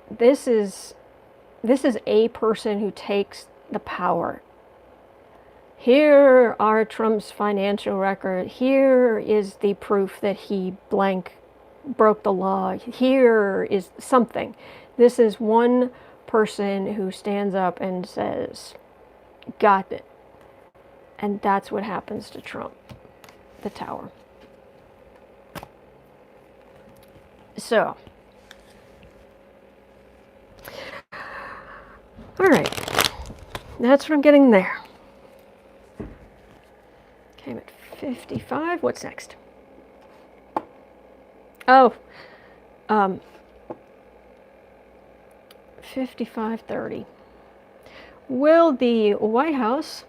Speaker 1: this is a person who takes the power. Here are Trump's financial record. Here is the proof that he blank broke the law. Here is something. This is one person who stands up and says, got it. And that's what happens to Trump, the Tower. So, all right. That's what I'm getting there. Okay, I'm at 55. What's next? Oh, 5530. Will the White House,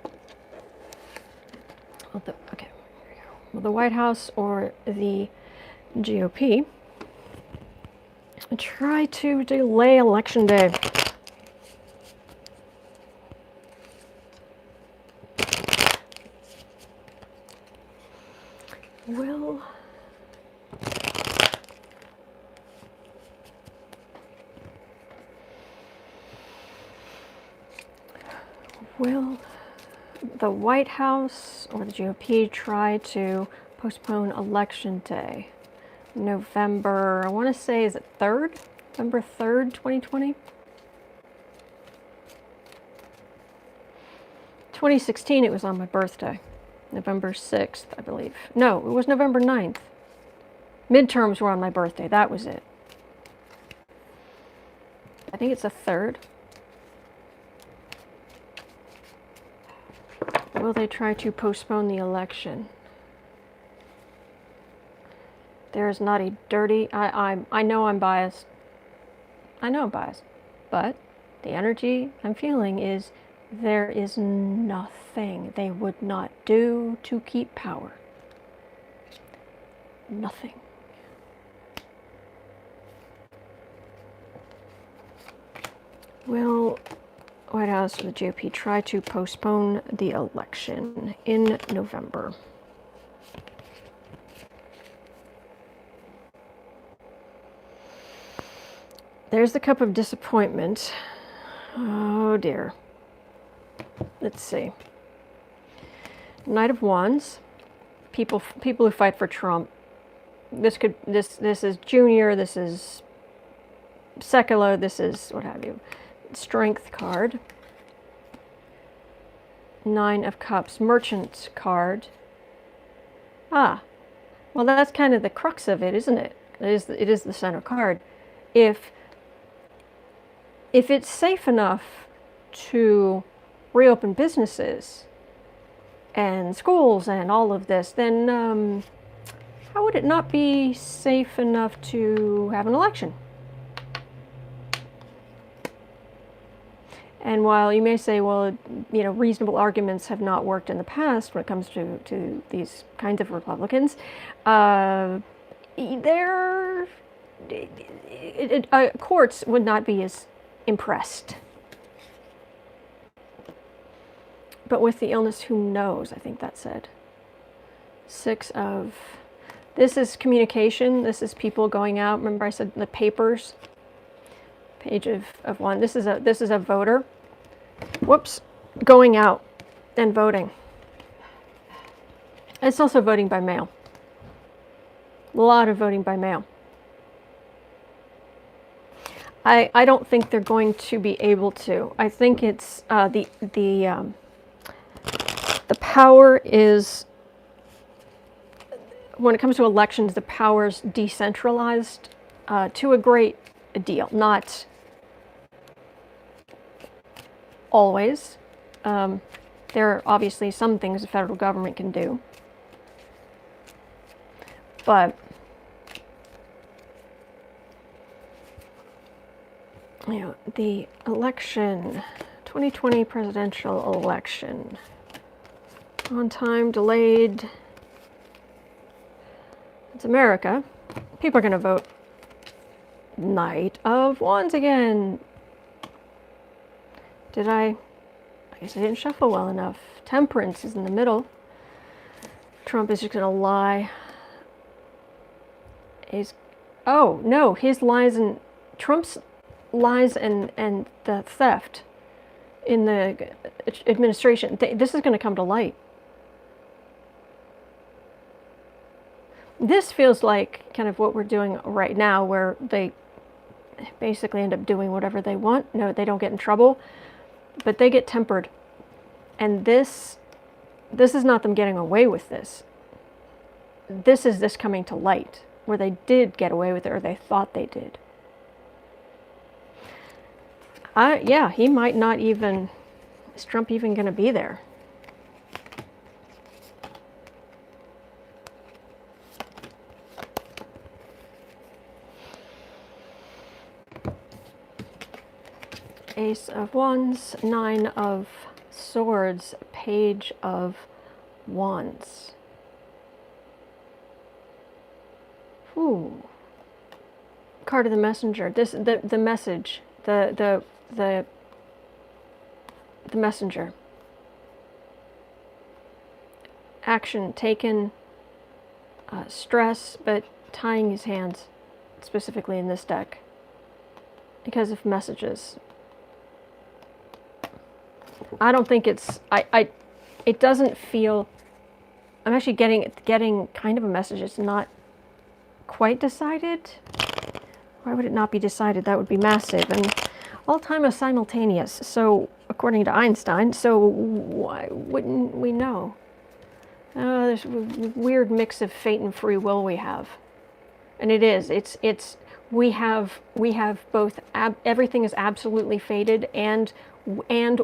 Speaker 1: okay, here we go. Will the White House or the GOP try to delay Election Day? Will the White House or the GOP try to postpone Election Day? November, I want to say, is it 3rd? November 3rd, 2020? 2016, it was on my birthday. November 6th, I believe. No, it was November 9th. Midterms were on my birthday. That was it. I think it's a 3rd. Will they try to postpone the election? There is not a dirty... I know I'm biased. I know I'm biased. But the energy I'm feeling is there is nothing they would not do to keep power. Nothing. Will White House or the GOP try to postpone the election in November? There's the cup of disappointment. Oh dear. Let's see. Knight of Wands. People who fight for Trump. This is Junior. This is Secular. This is what have you. Strength card. 9 of Cups. Merchant card. Ah. Well, that's kind of the crux of it, isn't it? It is the center card. If it's safe enough to reopen businesses and schools and all of this, then how would it not be safe enough to have an election? And while you may say, well, you know, reasonable arguments have not worked in the past when it comes to these kinds of Republicans, courts would not be as impressed. But with the illness, who knows? I think that said. 6 of... This is communication. This is people going out. Remember I said the papers? Page of 1. This is a voter. Whoops. Going out and voting. It's also voting by mail. A lot of voting by mail. I don't think they're going to be able to. I think it's the power is, when it comes to elections, the power's decentralized to a great deal. Not always. There are obviously some things the federal government can do. But you know, the election, 2020 presidential election, on time, delayed. It's America. People are going to vote. Knight of Wands again. I guess I didn't shuffle well enough. Temperance is in the middle. Trump is just going to lie. Oh, no, his lies and Trump's lies and the theft in the administration. This is going to come to light. This feels like kind of what we're doing right now, where they basically end up doing whatever they want. No, they don't get in trouble, but they get tempered. And this is not them getting away with this. This is this coming to light, where they did get away with it, or they thought they did. Yeah, he might not even Is Trump even going to be there? Ace of Wands, Nine of Swords, Page of Wands. Ooh. Card of the Messenger. The message. The messenger. Action taken. Stress, but tying his hands, specifically in this deck, because of messages. I don't think it's. It doesn't feel. I'm actually getting kind of a message. It's not quite decided. Why would it not be decided? That would be massive. And all time is simultaneous. So, according to Einstein, so why wouldn't we know? There's a weird mix of fate and free will we have. And it is. We have both. Everything is absolutely fated, and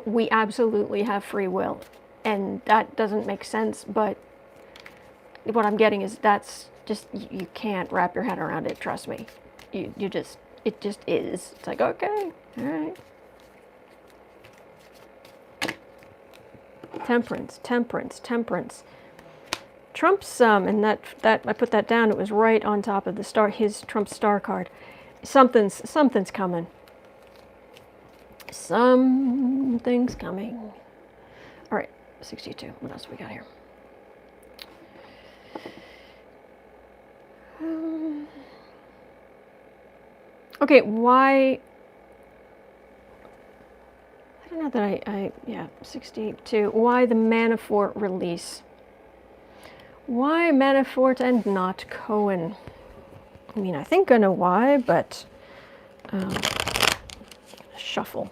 Speaker 1: we absolutely have free will. And that doesn't make sense, but what I'm getting is that's just, you can't wrap your head around it, trust me. It just is. It's like, okay, all right. Temperance. Trump's, and that I put that down, it was right on top of the star, his Trump's star card. Something's coming. Something's coming. All right, 62. What else we got here? Okay, why? I don't know that yeah, 62. Why the Manafort release? Why Manafort and not Cohen? I mean, I think I know why, but shuffle.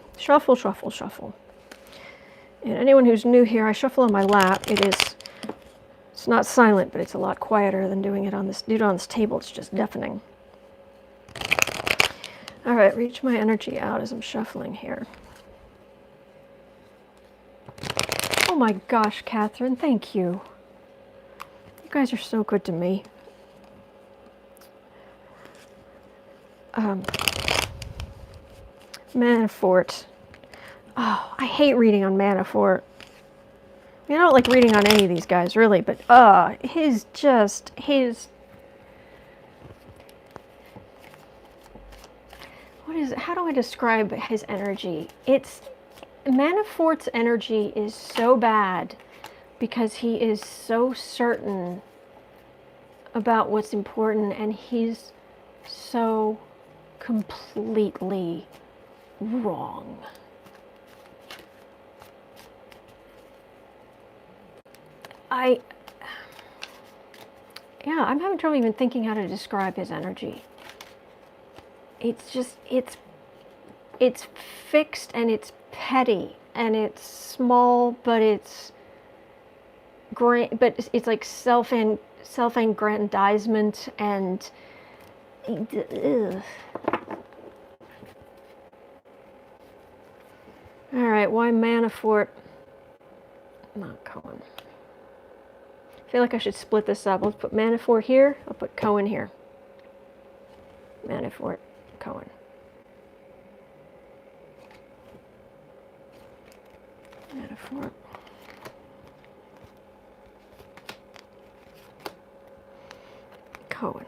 Speaker 1: And anyone who's new here, I shuffle on my lap. It's not silent, but it's a lot quieter than doing it on this table. It's just deafening. All right, reach my energy out as I'm shuffling here. Oh my gosh, Catherine, thank you. You guys are so good to me. Manafort. Oh, I hate reading on Manafort. I mean, I don't like reading on any of these guys, really, but his. How do I describe his energy? Manafort's energy is so bad because he is so certain about what's important, and he's so completely wrong. I'm having trouble even thinking how to describe his energy. It's just, it's fixed, and it's petty, and it's small, but it's great, but it's like self-aggrandizement, and ugh. All right, why Manafort? Not Cohen. I feel like I should split this up. Let's put Manafort here. I'll put Cohen here. Manafort, Cohen. Manafort. Cohen.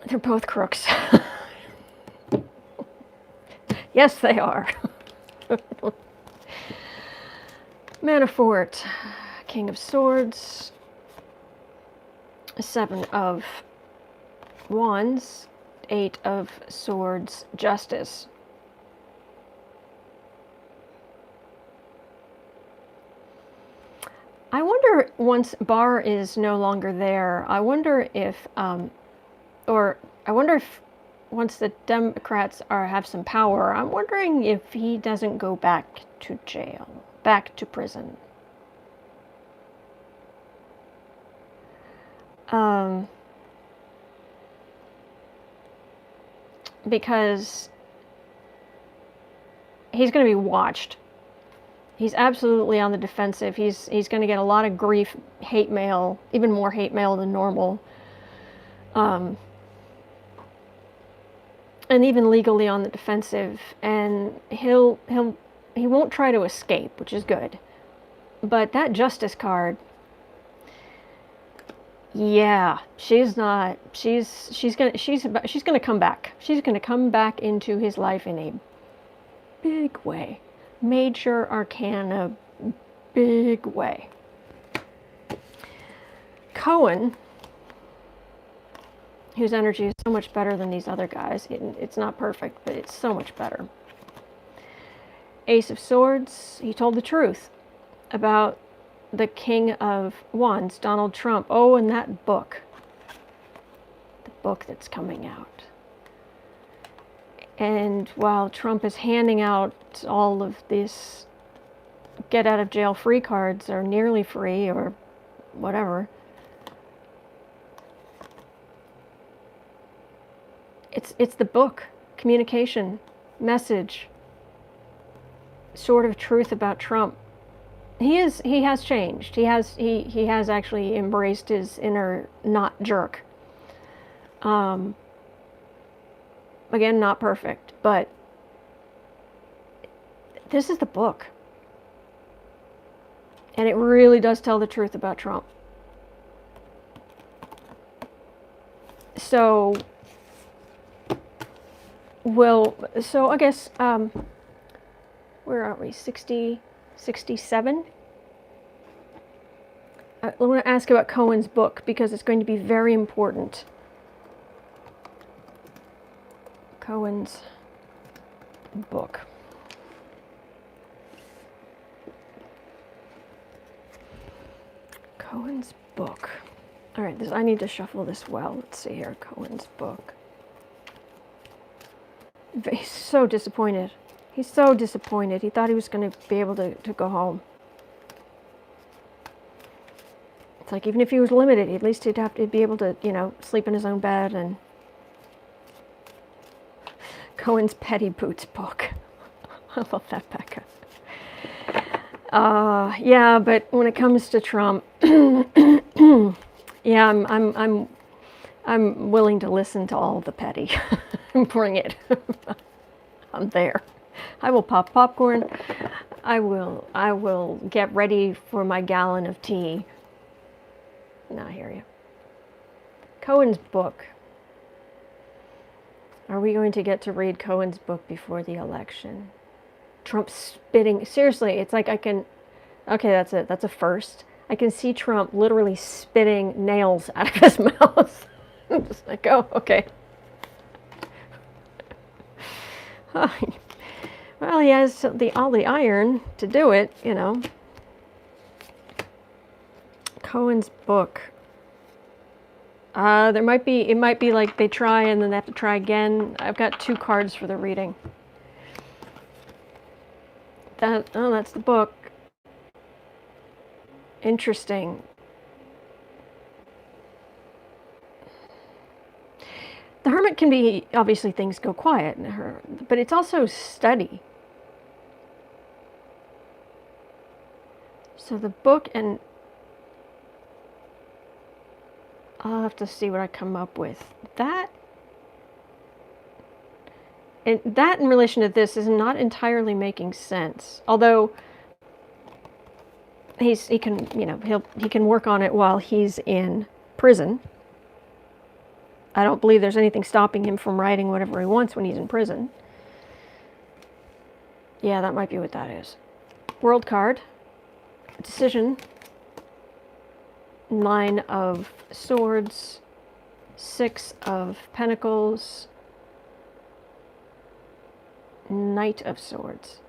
Speaker 1: They're both crooks. Yes, they are. Manafort, King of Swords, Seven of Wands, Eight of Swords, Justice. I wonder, once Barr is no longer there, I wonder if once the Democrats have some power, I'm wondering if he doesn't go back to jail, back to prison. Because he's going to be watched. He's absolutely on the defensive. He's going to get a lot of grief, hate mail, even more hate mail than normal. And even legally on the defensive. And he won't try to escape, which is good. But that justice card, yeah, she's gonna come back. She's gonna come back into his life in a big way. Major arcana, big way. Cohen, whose energy is so much better than these other guys. It's not perfect, but it's so much better. Ace of Swords, he told the truth about the King of Wands, Donald Trump. Oh, and that book. The book that's coming out. And while Trump is handing out all of these get out of jail free cards, or nearly free, or whatever, it's the book, communication, message, sort of truth about Trump. He has changed. He has actually embraced his inner not jerk. Again, not perfect, but this is the book. And it really does tell the truth about Trump. So, I guess, where are we? 60, 67? I want to ask about Cohen's book because it's going to be very important. Cohen's book. Cohen's book. All right, I need to shuffle this well. Let's see here. Cohen's book. He's so disappointed. He's so disappointed. He thought he was going to be able to go home. It's like, even if he was limited, at least he'd have to be able to, sleep in his own bed. And Cohen's Petty Boots book. I love that, Becca. Yeah, but when it comes to Trump, yeah, I'm willing to listen to all the petty. Bring it. I'm there. I will pop popcorn. I will get ready for my gallon of tea. No, I hear you. Cohen's book. Are we going to get to read Cohen's book before the election? Trump spitting. Seriously, it's like okay, that's it. That's a first. I can see Trump literally spitting nails out of his mouth. I'm just like, oh, okay. Well, he has all the iron to do it, Cohen's book. It might be like they try and then they have to try again. I've got 2 cards for the reading. That's the book. Interesting. The Hermit can be, obviously things go quiet in her, but it's also study. So the book, and I'll have to see what I come up with. That in relation to this is not entirely making sense. Although he can work on it while he's in prison. I don't believe there's anything stopping him from writing whatever he wants when he's in prison. Yeah, that might be what that is. World card. Decision. 9 of Swords. 6 of Pentacles. Knight of Swords.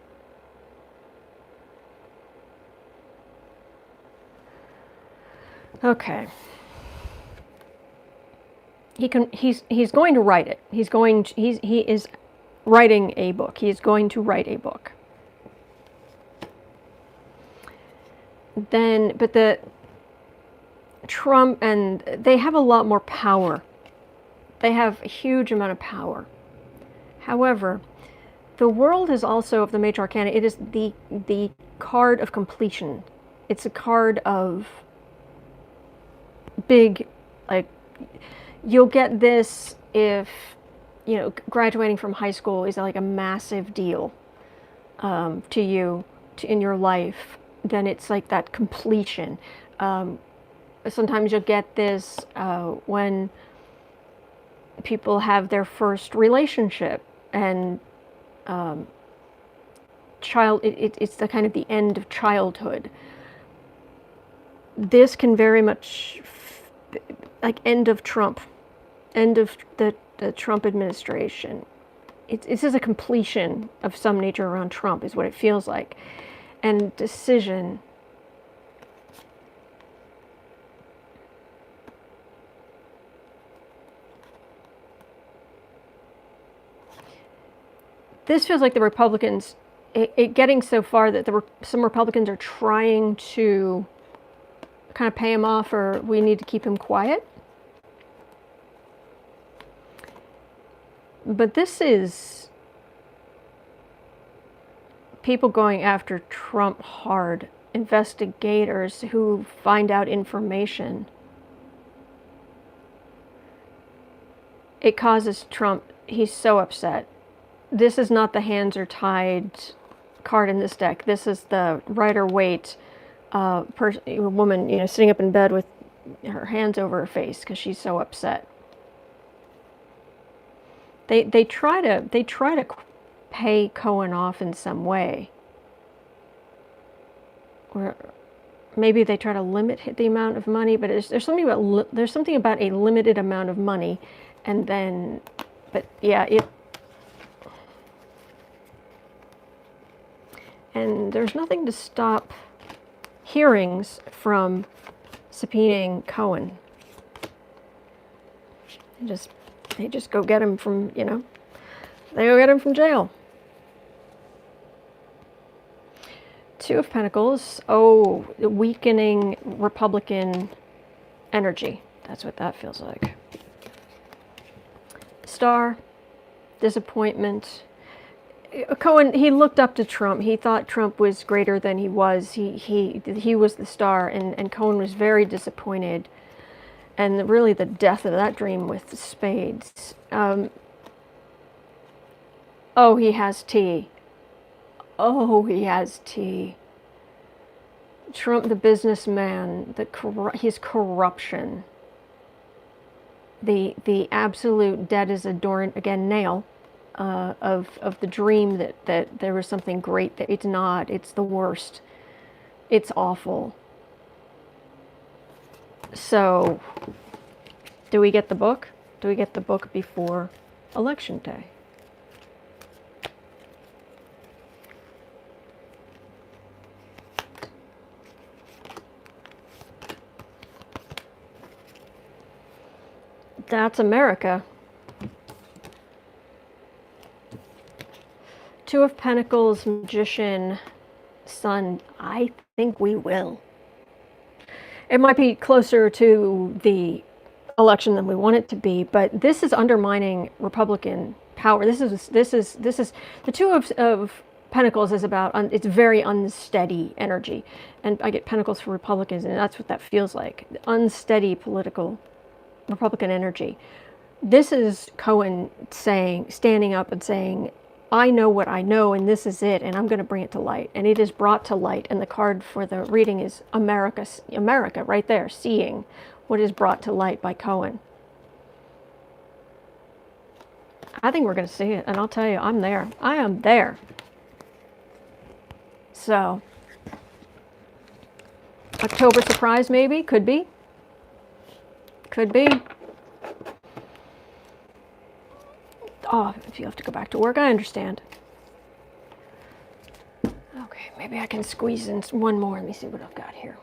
Speaker 1: Okay. He's going to write it. He is writing a book. He is going to write a book. Then, but Trump, and they have a lot more power. They have a huge amount of power. However, the world is also, of the major arcana, it is the card of completion. It's a card of big, like, you'll get this if, you know, graduating from high school is like a massive deal to you in your life. Then it's like that completion. Sometimes you'll get this when people have their first relationship, and it's the kind of the end of childhood. This can very much, like, end of Trump, end of the Trump administration. This is a completion of some nature around Trump, is what it feels like. And decision. This feels like the Republicans, it getting so far that some Republicans are trying to kind of pay him off, or we need to keep him quiet. But this is people going after Trump hard, investigators who find out information. It causes Trump, he's so upset. This is not the hands are tied card in this deck. This is the Rider-Waite woman, you know, sitting up in bed with her hands over her face because she's so upset. They try to pay Cohen off in some way, or maybe they try to limit the amount of money. But there's something about a limited amount of money, and then, but yeah, and there's nothing to stop hearings from subpoenaing Cohen. They just go get him from, you know, they go get him from jail. Two of Pentacles. Oh, weakening Republican energy. That's what that feels like. Star, disappointment. Cohen, he looked up to Trump. He thought Trump was greater than he was. He was the star, and Cohen was very disappointed. And really the death of that dream with the spades. Oh, he has tea. Oh, he has tea. Trump, the businessman, his corruption. The absolute dead as a door, again, nail, of the dream that there was something great. That it's not. It's the worst. It's awful. So, do we get the book? Do we get the book before Election Day? That's America. Two of Pentacles, Magician, Sun. I think we will. It might be closer to the election than we want it to be, but this is undermining Republican power. This is the Two of Pentacles is about it's very unsteady energy, and I get Pentacles for Republicans, and that's what that feels like. Unsteady political Republican energy. This is Cohen standing up and saying, I know what I know, and this is it, and I'm going to bring it to light. And it is brought to light, and the card for the reading is America right there, seeing what is brought to light by Cohen. I think we're going to see it, and I'll tell you, I'm there. I am there. So, October surprise maybe, could be. Could be. Oh, if you have to go back to work, I understand. Okay, maybe I can squeeze in one more. Let me see what I've got here.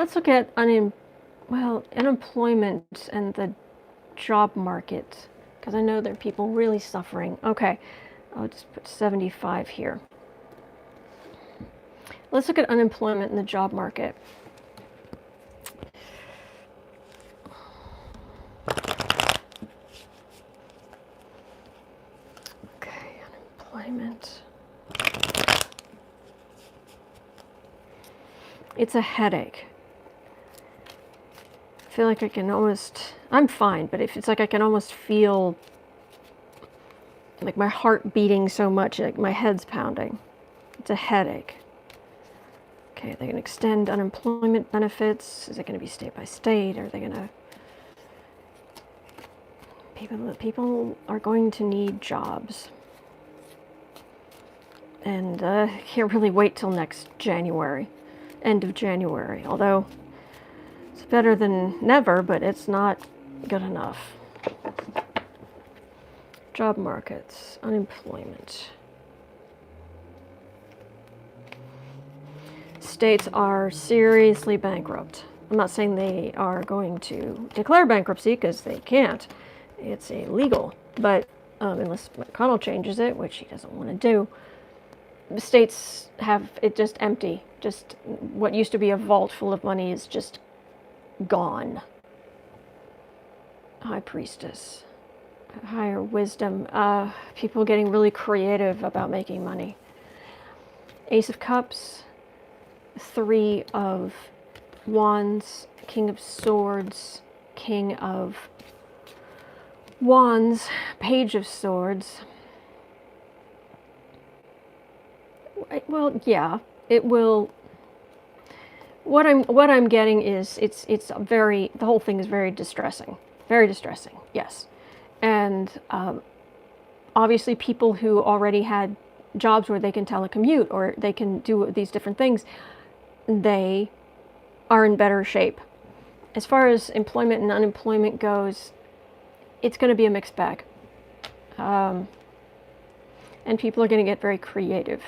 Speaker 1: let's look at unemployment and the job market, because I know there are people really suffering. Okay, I'll just put 75 here. Let's look at unemployment and the job market. Okay, unemployment. It's a headache. I feel like I can almost, I'm fine, but if it's like I can almost feel like my heart beating so much, like my head's pounding. It's a headache. Okay, they're going to extend unemployment benefits. Is it going to be state by state? Are they going to... People are going to need jobs. And can't really wait till next January. End of January. Although, it's better than never, but it's not good enough. Job markets, unemployment. States are seriously bankrupt. I'm not saying they are going to declare bankruptcy, because they can't. It's illegal. But unless McConnell changes it, which he doesn't want to do, the states have it just empty. Just what used to be a vault full of money is just gone. High Priestess. Higher wisdom. People getting really creative about making money. Ace of Cups. Three of Wands. King of Swords. King of Wands. Page of Swords. Well, yeah, it will. What I'm getting is it's very, the whole thing is very distressing. Very distressing. Yes. And obviously people who already had jobs where they can telecommute or they can do these different things, they are in better shape. As far as employment and unemployment goes, it's going to be a mixed bag. And people are going to get very creative,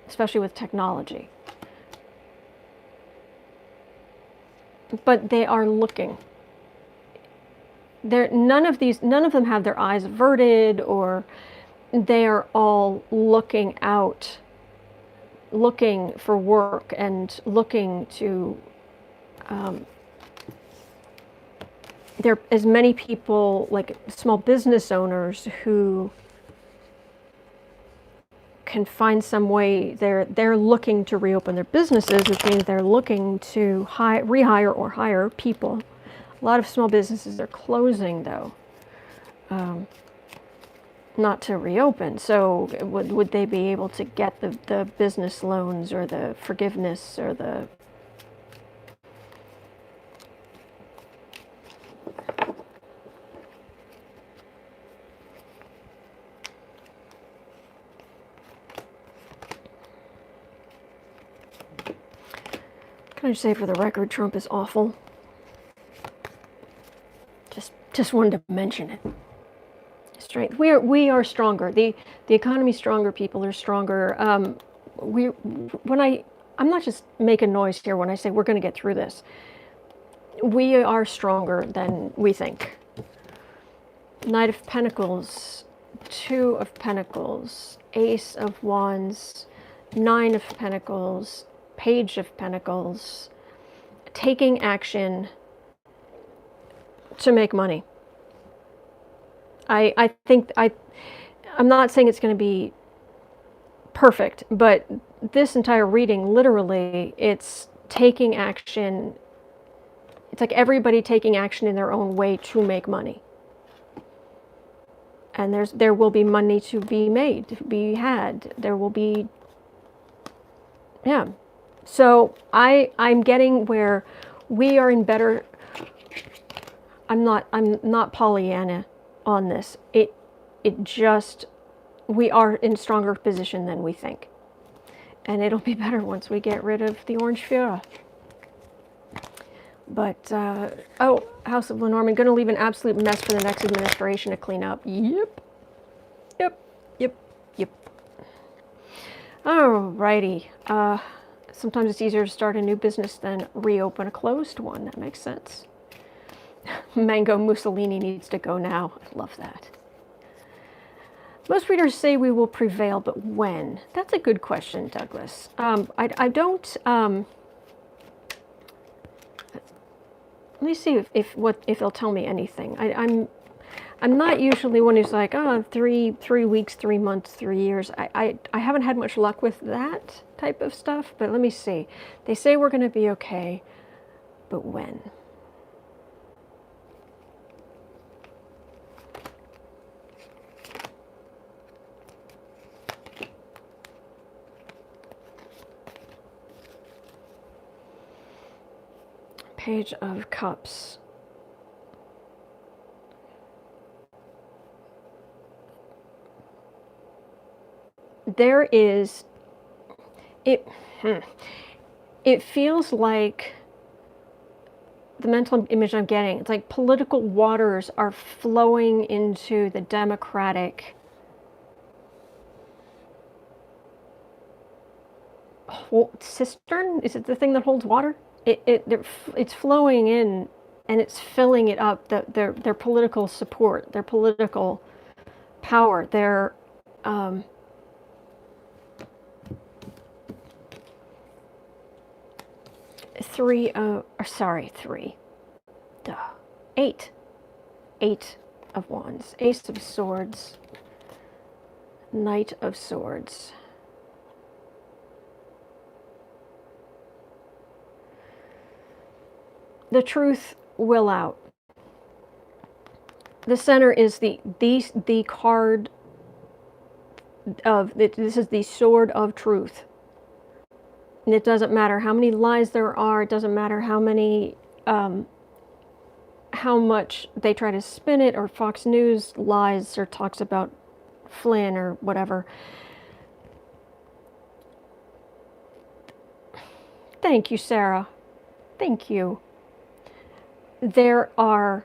Speaker 1: especially with technology. But they are looking. None of them have their eyes averted, or they are all looking out, looking for work and looking to, there are as many people, like small business owners, who can find some way. They're looking to reopen their businesses, which means they're looking to rehire or hire people. A lot of small businesses are closing, though, not to reopen. So would they be able to get the business loans or the forgiveness or the... Can I just say, for the record, Trump is awful. Just wanted to mention it. Strength. We are stronger. The economy's stronger. People are stronger. I'm not just making noise here when I say we're going to get through this. We are stronger than we think. Knight of Pentacles, Two of Pentacles, Ace of Wands, Nine of Pentacles, Page of Pentacles. Taking action to make money. I think I'm not saying it's going to be perfect, but this entire reading, literally, it's taking action. It's like everybody taking action in their own way to make money. And there will be money to be made, to be had. There will be, yeah. So I'm getting where we are in better. I'm not Pollyanna on this. It just, we are in stronger position than we think. And it'll be better once we get rid of the Orange Fuhrer. But, oh, House of Lenormand, going to leave an absolute mess for the next administration to clean up. Yep. Alrighty. Sometimes it's easier to start a new business than reopen a closed one. That makes sense. Mango Mussolini needs to go now. I love that. Most readers say we will prevail, but when? That's a good question, Douglas. I don't. Let me see if they'll tell me anything. I'm not usually one who's like, oh, 3 weeks, 3 months, 3 years. I haven't had much luck with that type of stuff. But let me see. They say we're going to be okay, but when? Page of Cups. There is, it feels like the mental image I'm getting, it's like political waters are flowing into the Democratic cistern. Is it the thing that holds water? It's flowing in, and it's filling it up. Their political support, their political power, their Eight of Wands, Ace of Swords, Knight of Swords. The truth will out. The center is the card of, this is the sword of truth. And it doesn't matter how many lies there are, it doesn't matter how many, how much they try to spin it, or Fox News lies or talks about Flynn or whatever. Thank you, Sarah. Thank you. There are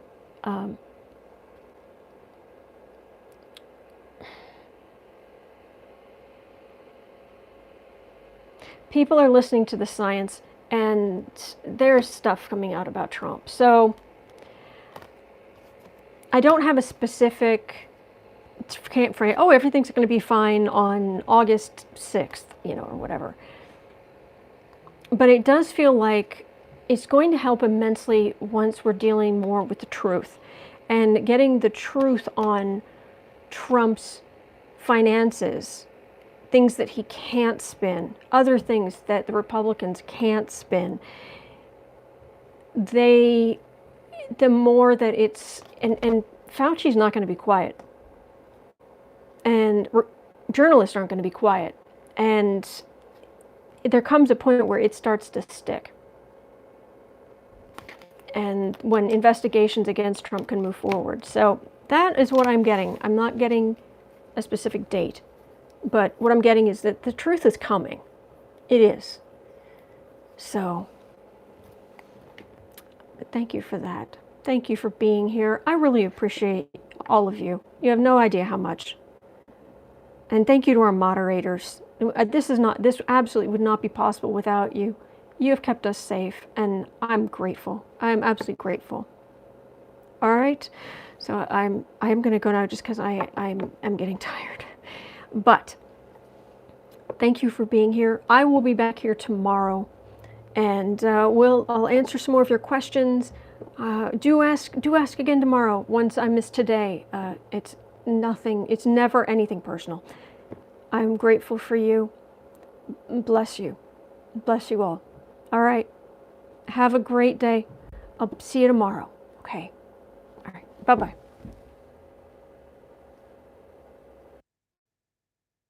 Speaker 1: people are listening to the science, and there's stuff coming out about Trump. So I don't have a specific, can't phrase, oh, everything's going to be fine on August 6th, you know, or whatever. But it does feel like it's going to help immensely once we're dealing more with the truth and getting the truth on Trump's finances, things that he can't spin, other things that the Republicans can't spin. The more that it's, and Fauci's not going to be quiet, and journalists aren't going to be quiet, and there comes a point where it starts to stick. And when investigations against Trump can move forward. So that is what I'm getting. I'm not getting a specific date, but what I'm getting is that the truth is coming. It is. So, thank you for that. Thank you for being here. I really appreciate all of you. You have no idea how much. And thank you to our moderators. This absolutely would not be possible without you. You have kept us safe, and I'm grateful. I'm absolutely grateful. All right, so I'm going to go now just because I'm getting tired. But thank you for being here. I will be back here tomorrow, and I'll answer some more of your questions. Do ask again tomorrow. Once I miss today, it's nothing. It's never anything personal. I'm grateful for you. Bless you. Bless you all. All right. Have a great day. I'll see you tomorrow. Okay. All right. Bye-bye.